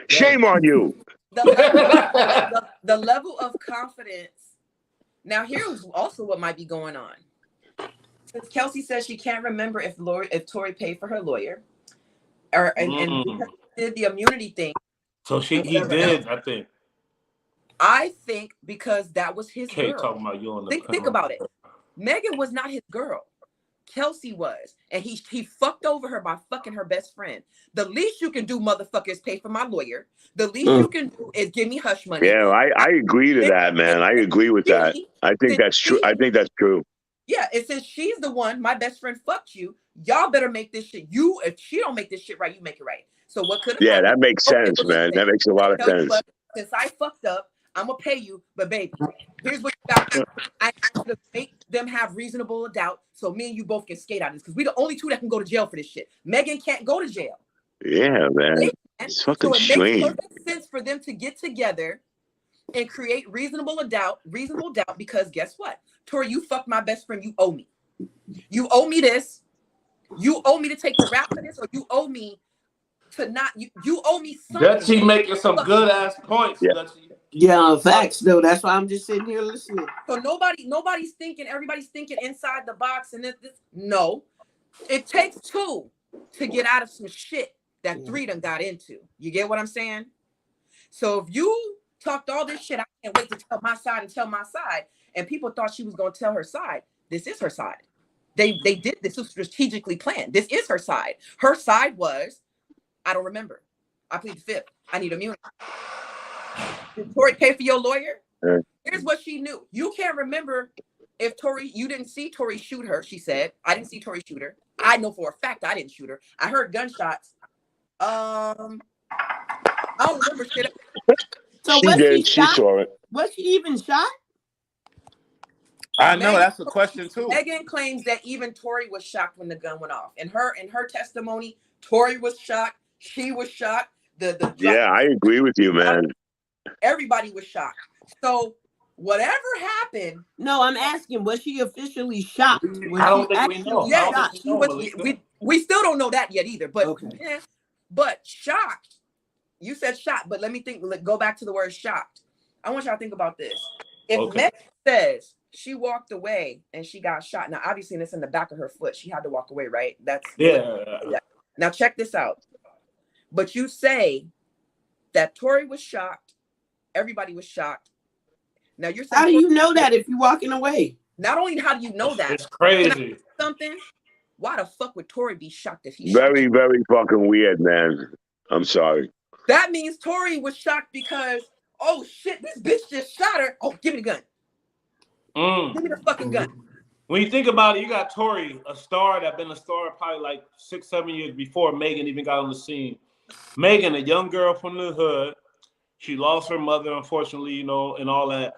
Shame on you. The level of confidence. Now, here's also what might be going on. Since Kelsey says she can't remember if Tory paid for her lawyer, and did the immunity thing. So he did, I think. I think because that was his girl. Talking about you on the think about it. Megan was not his girl. Kelsey was, and he fucked over her by fucking her best friend. The least you can do, motherfucker, is pay for my lawyer. The least you can do is give me hush money. Yeah, I agree to that, man. I agree with that. I think that's true. I think that's true. Yeah, it says she's the one. My best friend fucked you. Y'all better make this shit. If she don't make this shit right, you make it right. So what could have happened? That makes sense, man. That makes a lot of sense. Since I fucked up, I'm gonna pay you, but baby, here's what you got. I have to make them have reasonable doubt, so me and you both can skate out of this, because we're the only two that can go to jail for this shit. Megan can't go to jail. Yeah, man. It's fucking strange. It makes perfect sense for them to get together and create reasonable doubt, because guess what? Tory, you fucked my best friend. You owe me. You owe me this. You owe me to take the rap for this, or you owe me to not. You owe me something. Dutchie making some good ass points. Yeah. Yeah, facts though. That's why I'm just sitting here listening. So nobody's thinking. Everybody's thinking inside the box, and this. No, it takes 2 to get out of some shit that 3 done got into. You get what I'm saying? So if you talked all this shit, I can't wait to tell my side. And people thought she was going to tell her side. This is her side. They did this. Was strategically planned. This is her side. Her side was, I don't remember. I plead the fifth. I need immunity. Did Tory pay for your lawyer? Yeah. Here's what she knew. You can't remember if you didn't see Tory shoot her. She said, I didn't see Tory shoot her. I know for a fact I didn't shoot her. I heard gunshots. I don't remember shit. So she saw it. Was she even shot? I know, that's a question too. Megan claims that even Tory was shocked when the gun went off. In her testimony, Tory was shocked. She was shocked. Yeah, I agree with you, man. Everybody was shocked. So whatever happened. No, I'm asking, was she officially shocked? I don't think we know. Yeah, we still don't know that yet either. But but shocked. You said shocked, but let me think. Go back to the word shocked. I want y'all to think about this. If Megan says she walked away and she got shot, now obviously it's in the back of her foot. She had to walk away, right? Yeah. Now check this out. But you say that Tory was shocked. Everybody was shocked. Now you're saying, how do you know that if you're walking away? Not only how do you know that, it's crazy. Something. Why the fuck would Tory be shocked if he? Very, very fucking weird, man. I'm sorry. That means Tory was shocked because, oh shit, this bitch just shot her. Oh, give me the gun. Give me the fucking gun. When you think about it, you got Tory, a star that been a star probably like 6-7 years before Megan even got on the scene. Megan, a young girl from the hood, she lost her mother, unfortunately, and all that.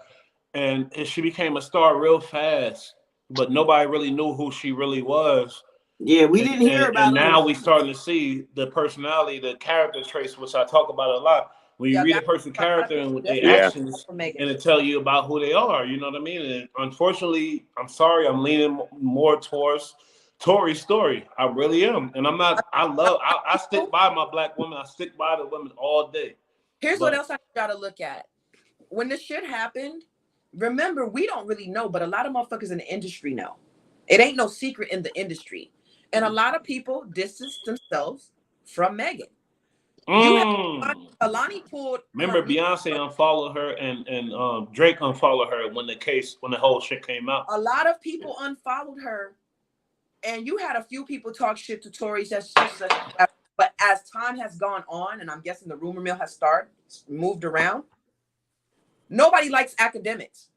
And she became a star real fast, but nobody really knew who she really was. Yeah, we didn't hear about and now those. we starting to see the personality, the character traits, which I talk about a lot. When you read a person's character and with their actions, and it tell you about who they are. You know what I mean? And unfortunately, I'm sorry, I'm leaning more towards Tory's story. I really am, and I'm not. I stick by my black women. I stick by the women all day. Here's what else I gotta look at. When this shit happened, remember, we don't really know, but a lot of motherfuckers in the industry know. It ain't no secret in the industry. And a lot of people distance themselves from Megan. You have Alani pulled. Remember, Beyonce unfollowed her and Drake unfollowed her when the whole shit came out. A lot of people unfollowed her, and you had a few people talk shit to Tory. But as time has gone on, and I'm guessing the rumor mill has moved around, nobody likes academics.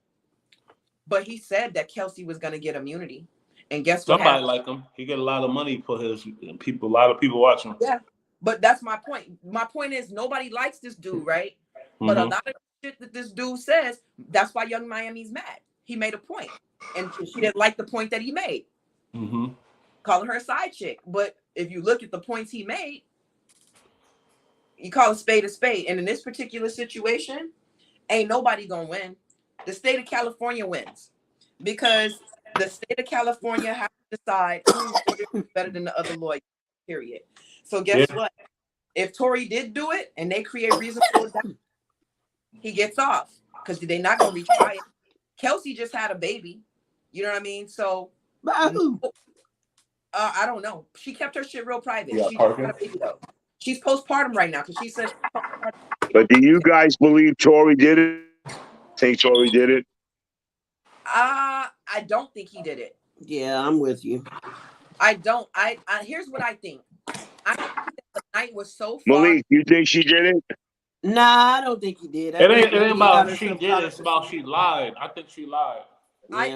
But he said that Kelsey was going to get immunity. And guess what? Somebody like him. He get a lot of money for his people. A lot of people watching him. Yeah. But that's my point. My point is nobody likes this dude, right? But a lot of shit that this dude says, that's why Young Miami's mad. He made a point. And she didn't like the point that he made. Calling her a side chick. But if you look at the points he made, you call a spade a spade. And in this particular situation, ain't nobody gonna win. The state of California wins. Because the state of California has to decide who's better than the other lawyer, period. So guess what? If Tory did do it and they create reasonable doubt, he gets off because they're not going to retry it. Kelsey just had a baby. You know what I mean? So I don't know. She kept her shit real private. She just had a baby though. She's postpartum right now because she said. But do you guys believe Tory did it? Think Tory did it? I don't think he did it. Yeah, I'm with you. I don't. I here's what I think. I think that the night was so far. Malik, you think she did it? Nah, I don't think he did. It ain't about she did it. It's about she lied. I think she lied.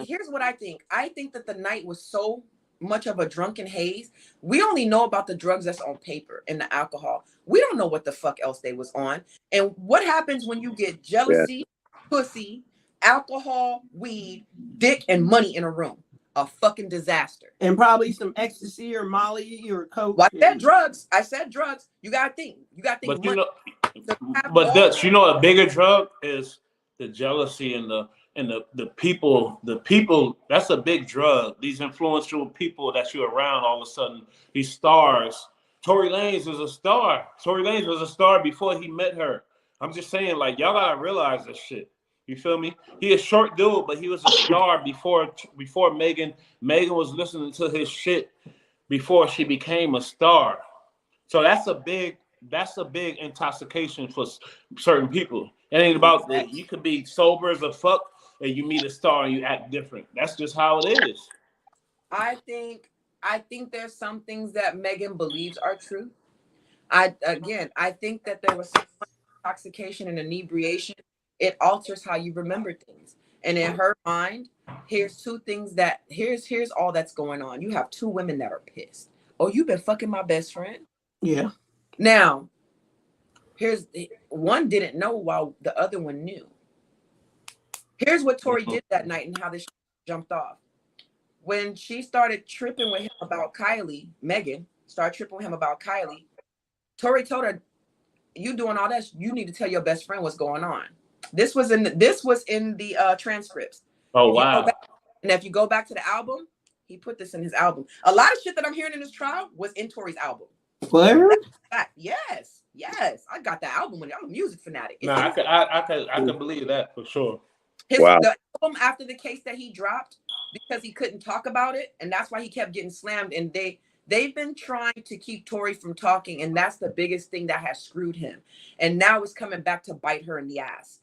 Here's what I think. I think that the night was so much of a drunken haze. We only know about the drugs that's on paper and the alcohol. We don't know what the fuck else they was on. And what happens when you get jealousy, pussy, alcohol, weed, dick, and money in a room? A fucking disaster. And probably some ecstasy or Molly or coke. Well, I said drugs. You gotta think. But money. You know, a bigger drug is the jealousy and the people. The people, that's a big drug. These influential people that you're around all of a sudden, these stars. Tory Lanez is a star. Tory Lanez was a star before he met her. I'm just saying, like, y'all gotta realize this shit. You feel me? He a short dude, but he was a star before Megan. Megan was listening to his shit before she became a star. So that's a big intoxication for certain people. It ain't about that. You could be sober as a fuck and you meet a star and you act different. That's just how it is. I think there's some things that Megan believes are true. I think that there was some intoxication and inebriation. It alters how you remember things. And in her mind, here's all that's going on. You have two women that are pissed. Oh, you've been fucking my best friend? Yeah. Now, here's one didn't know while the other one knew. Here's what Tory did that night and how this jumped off. When she started tripping with him about Kylie, Megan started tripping with him about Kylie, Tory told her, you doing all that, you need to tell your best friend what's going on. This was in the transcripts. Oh, wow. And if you go back to the album, he put this in his album. A lot of shit that I'm hearing in this trial was in Tory's album. What? Yes. I got the album when I'm a music fanatic. I could believe that for sure. The album after the case that he dropped because he couldn't talk about it, and that's why he kept getting slammed. And they've been trying to keep Tory from talking, and that's the biggest thing that has screwed him. And now it's coming back to bite her in the ass.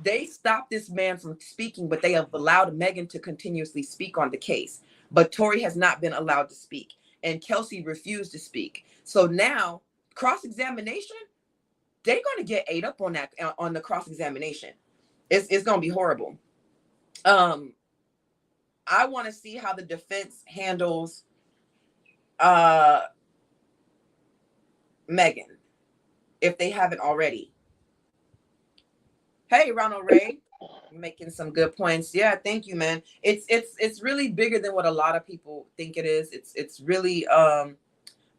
They stopped this man from speaking, but they have allowed Megan to continuously speak on the case. But Tory has not been allowed to speak, and Kelsey refused to speak. So now, cross-examination, they're going to get ate up on the cross-examination. It's going to be horrible. I want to see how the defense handles Megan, if they haven't already. Hey, Ronald Ray. Making some good points. Yeah, thank you, man. It's really bigger than what a lot of people think it is. It's really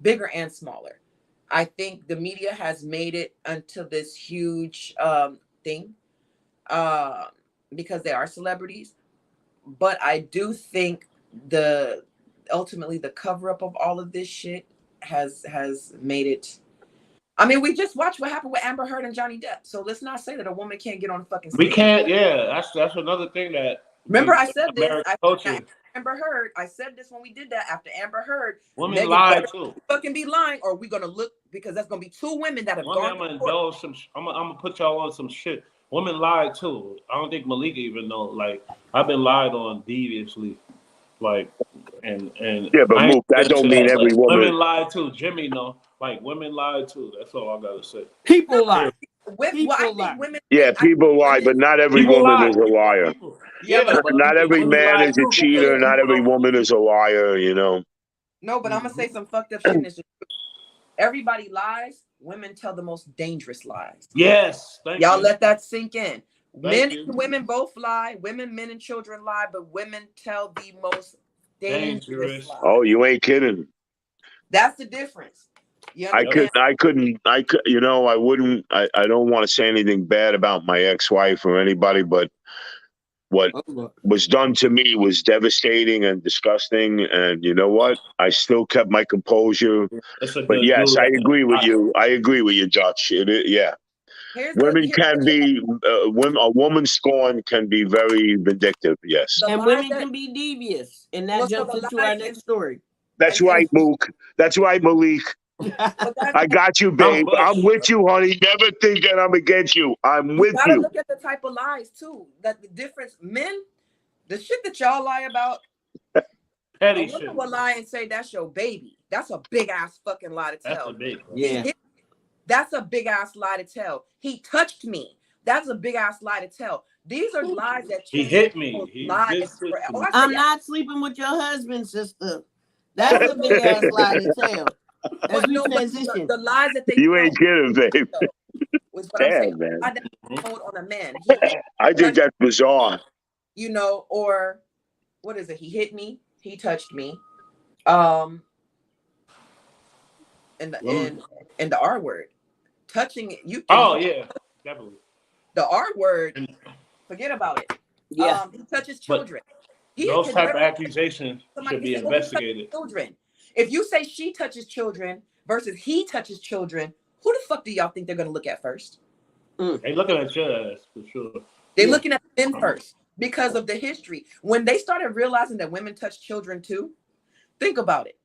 bigger and smaller. I think the media has made it until this huge thing uh, because they are celebrities. But I do think the ultimately the cover up of all of this shit has made it. I mean, we just watched what happened with Amber Heard and Johnny Depp. So let's not say that a woman can't get on the fucking stage. We can't. Yeah, that's another thing that. Remember, I said this. Culture. Amber Heard. I said this when we did that. After Amber Heard, women lie too. Fucking be lying, or we gonna look because that's gonna be two women that have gone. I'm gonna indulge some. I'm gonna put y'all on some shit. Women lie too. I don't think Malika even know. Like I've been lied on deviously. Like and yeah, but Mook, that don't mean every woman. Women lie too. Jimmy know. Like women lie too. That's all I gotta say. People lie. People lie. People lie, but not every woman is a liar. Yeah, not every man is a cheater. Not every woman is a liar. You know. No, but I'm gonna say some fucked up shit. Everybody lies. Women tell the most dangerous lies. Yes, y'all let that sink in. Men and women both lie. Women, men, and children lie, but women tell the most dangerous lies. Oh, you ain't kidding. That's the difference. I couldn't. You know, I wouldn't. I don't want to say anything bad about my ex-wife or anybody, but what was done to me was devastating and disgusting. And you know what? I still kept my composure. But yes, I agree with you. I agree with you, Dutch. Yeah. Women can be. A woman's scorn can be very vindictive. Yes. And women can be devious, and that jumps into our next story. That's right, Mook. That's right, Malik. I got you, babe. I'm with you, honey. Never think that I'm against you. I'm with you. You gotta look at the type of lies too. That the difference, men, the shit that y'all lie about. Petty shit. Will lie and say that's your baby. That's a big ass fucking lie to tell. That's a big. Yeah. That's a big ass lie to tell. He touched me. That's a big ass lie to tell. These are lies that he hit me. I'm not sleeping with your husband, sister. That's a big ass lie to tell. As we transition, the lies that they you ain't kidding, babe. Was what I'm saying. Man. I told on a man. I think that's bizarre. You know, or what is it? He hit me. He touched me. And the R word, touching it. You. Yeah, definitely. The R word. Forget about it. Yeah. He touches children. Those type of accusations should be investigated. Children. If you say she touches children versus he touches children, who the fuck do y'all think they're going to look at first? They looking at your ass for sure. They're looking at men first because of the history. When they started realizing that women touch children too, think about it.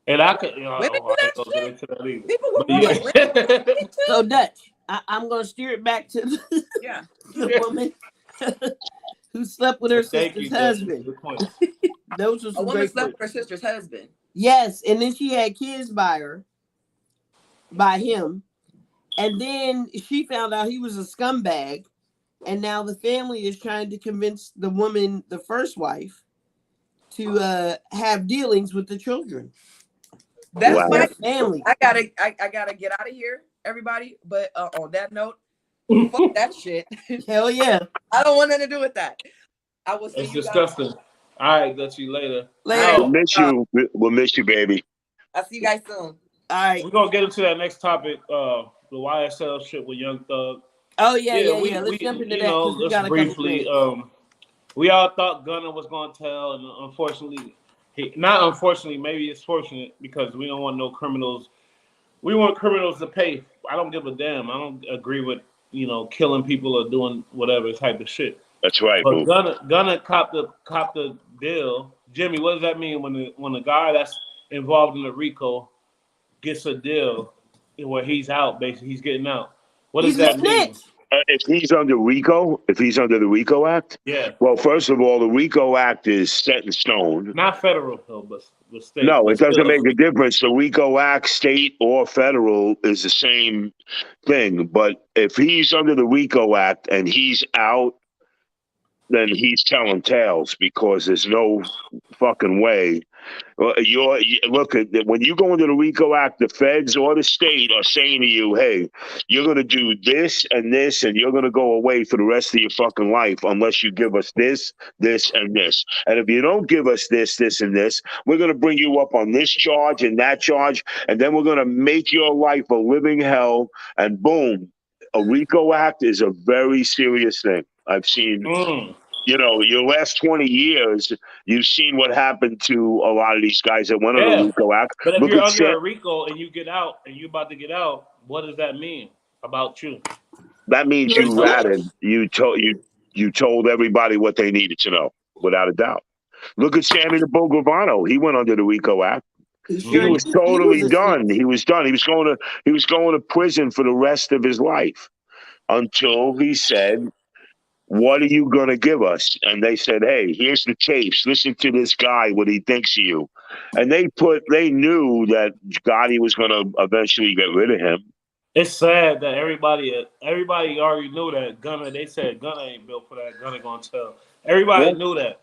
And I could, women do that shit. People were women. So Dutch, I'm going to steer it back to the woman who slept with her sister's husband. Those were some a woman slept with her sister's husband. Yes, and then she had kids by him, and then she found out he was a scumbag, and now the family is trying to convince the woman, the first wife, to have dealings with the children. That's my family. I gotta get out of here, everybody. But on that note, fuck that shit. Hell yeah! I don't want nothing to do with that. I will see it's you disgusting. Guys. All right, got you later. We'll miss you. We'll miss you, baby. I'll see you guys soon. All right. We're gonna get into that next topic. The YSL shit with Young Thug. Oh yeah. Let's jump into that. Let's briefly. We all thought Gunna was gonna tell, and unfortunately, maybe it's fortunate because we don't want no criminals. We want criminals to pay. I don't give a damn. I don't agree with killing people or doing whatever type of shit. That's right. But Gunna copped the deal. Jimmy, what does that mean when the guy that's involved in the RICO gets a deal where he's out? Basically, he's getting out. What does that mean? If he's under RICO, the RICO Act? Yeah. Well, first of all, the RICO Act is set in stone. Not federal, though, but state. No, it doesn't make a difference. The RICO Act, state or federal, is the same thing. But if he's under the RICO Act and he's out, then he's telling tales because there's no fucking way Look, when you go into the RICO Act, the feds or the state are saying to you, hey, you're going to do this, and you're going to go away for the rest of your fucking life unless you give us this, this, and this. And if you don't give us this, this, and this, we're going to bring you up on this charge and that charge, and then we're going to make your life a living hell, and boom. A RICO Act is a very serious thing. I've seen... your last 20 years, you've seen what happened to a lot of these guys that went on the RICO Act. But if you're under a RICO and you get out and you're about to get out, what does that mean about you? That means you ratted. You told everybody what they needed to know, without a doubt. Look at Sammy the Bull Gravano. He went under the RICO Act. He was totally done. He was done. He was going to prison for the rest of his life until he said, what are you going to give us? And they said, hey, here's the tapes. Listen to this guy, what he thinks of you. And they knew that Gotti was going to eventually get rid of him. It's sad that everybody already knew that Gunna, they said Gunna ain't built for that. Gunna going to tell. Everybody knew that.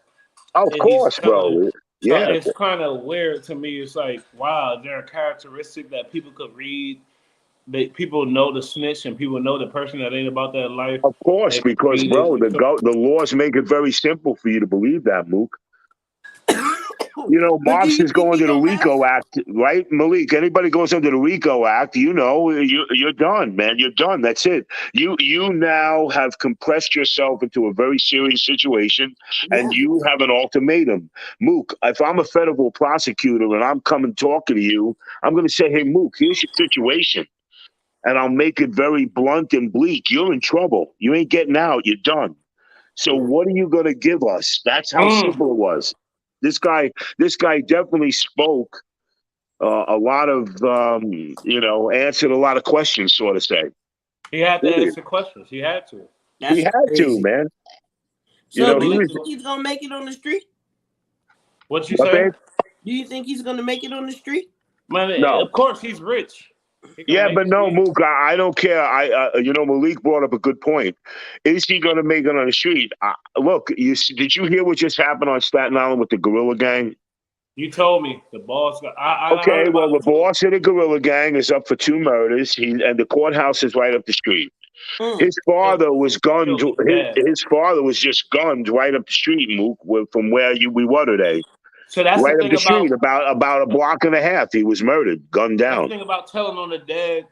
Of course, bro. Yeah. It's kind of weird to me. It's like, wow, is there a characteristic that people could read? People know the snitch and people know the person that ain't about that life. Of course, because, bro, the laws make it very simple for you to believe that, Mook. Marx is going to the RICO Act, right, Malik? Anybody goes under the RICO Act, you're done, man. You're done. That's it. You now have compressed yourself into a very serious situation, and you have an ultimatum. Mook, if I'm a federal prosecutor and I'm coming talking to you, I'm going to say, hey, Mook, here's your situation. And I'll make it very blunt and bleak. You're in trouble. You ain't getting out. You're done. So what are you going to give us? That's how simple it was. This guy definitely spoke a lot of, answered a lot of questions, so to say. He had to answer questions. He had to. He had to, man. So do you think he's going to make it on the street? What you say? Do you think he's going to make it on the street? Man, no. Of course he's rich. Yeah, but no, Mook, I don't care. Malik brought up a good point. Is he going to make it on the street? Look, did you hear what just happened on Staten Island with the Gorilla Gang? You told me the boss. Okay, well, the boss of the Gorilla Gang is up for 2 murders, and the courthouse is right up the street. His father was gunned. His father was just gunned right up the street, Mook, from where we were today. So that's right the thing up the street, about a block and a half. He was murdered, gunned down. The thing about telling on the dead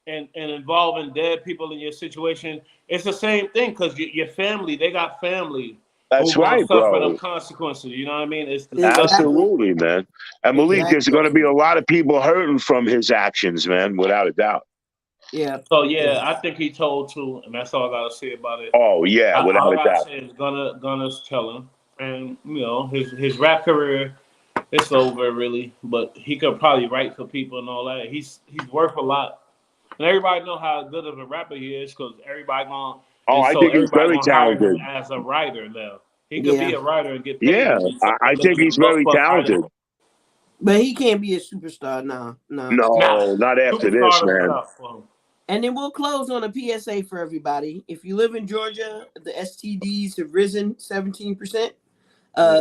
and involving dead people in your situation, it's the same thing because your family, they got family. That's right, bro. Suffer them consequences. You know what I mean? Absolutely, man. And Malik, there's going to be a lot of people hurting from his actions, man, without a doubt. Yeah. So I think he told too, and that's all I gotta say about it. Oh yeah, without a doubt. All I gotta say is Gunna's telling. And his rap career, it's over really. But he could probably write for people and all that. He's worth a lot, and everybody know how good of a rapper he is because everybody gonna. Oh, I think he's very talented as a writer now. He could be a writer and get paid. Yeah, I think he's very talented. But he can't be a superstar now. No, not after this, man. And then we'll close on a PSA for everybody. If you live in Georgia, the STDs have risen 17%.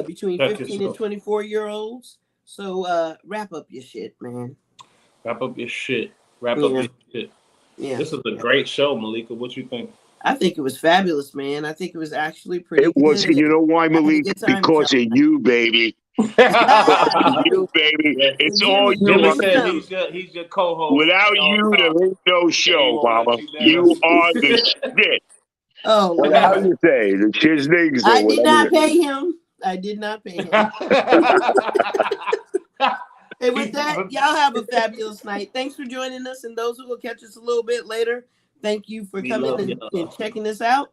Between 15 and 24-year-olds. So wrap up your shit, man. Wrap up your shit. Yeah. This is a great show, Malika. What you think? I think it was fabulous, man. I think it was actually pretty It was, good. you know why, Malik? Because of you, baby. You, baby. It's all you. He's your co-host. Without you, there ain't no show, mama. You are the shit. Oh, what do you say? The chisnigs. I did not pay him. I did not pay him. And with that, y'all have a fabulous night. Thanks for joining us, and those who will catch us a little bit later, thank you for coming and checking this out.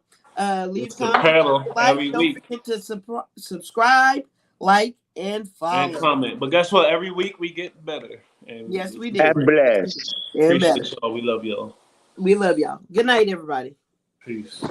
Leave comments, don't forget to subscribe, like, and follow. And comment. But guess what? Every week we get better. And yes, we do. And blessed. Appreciate y'all. We love y'all. We love y'all. Good night, everybody. Peace.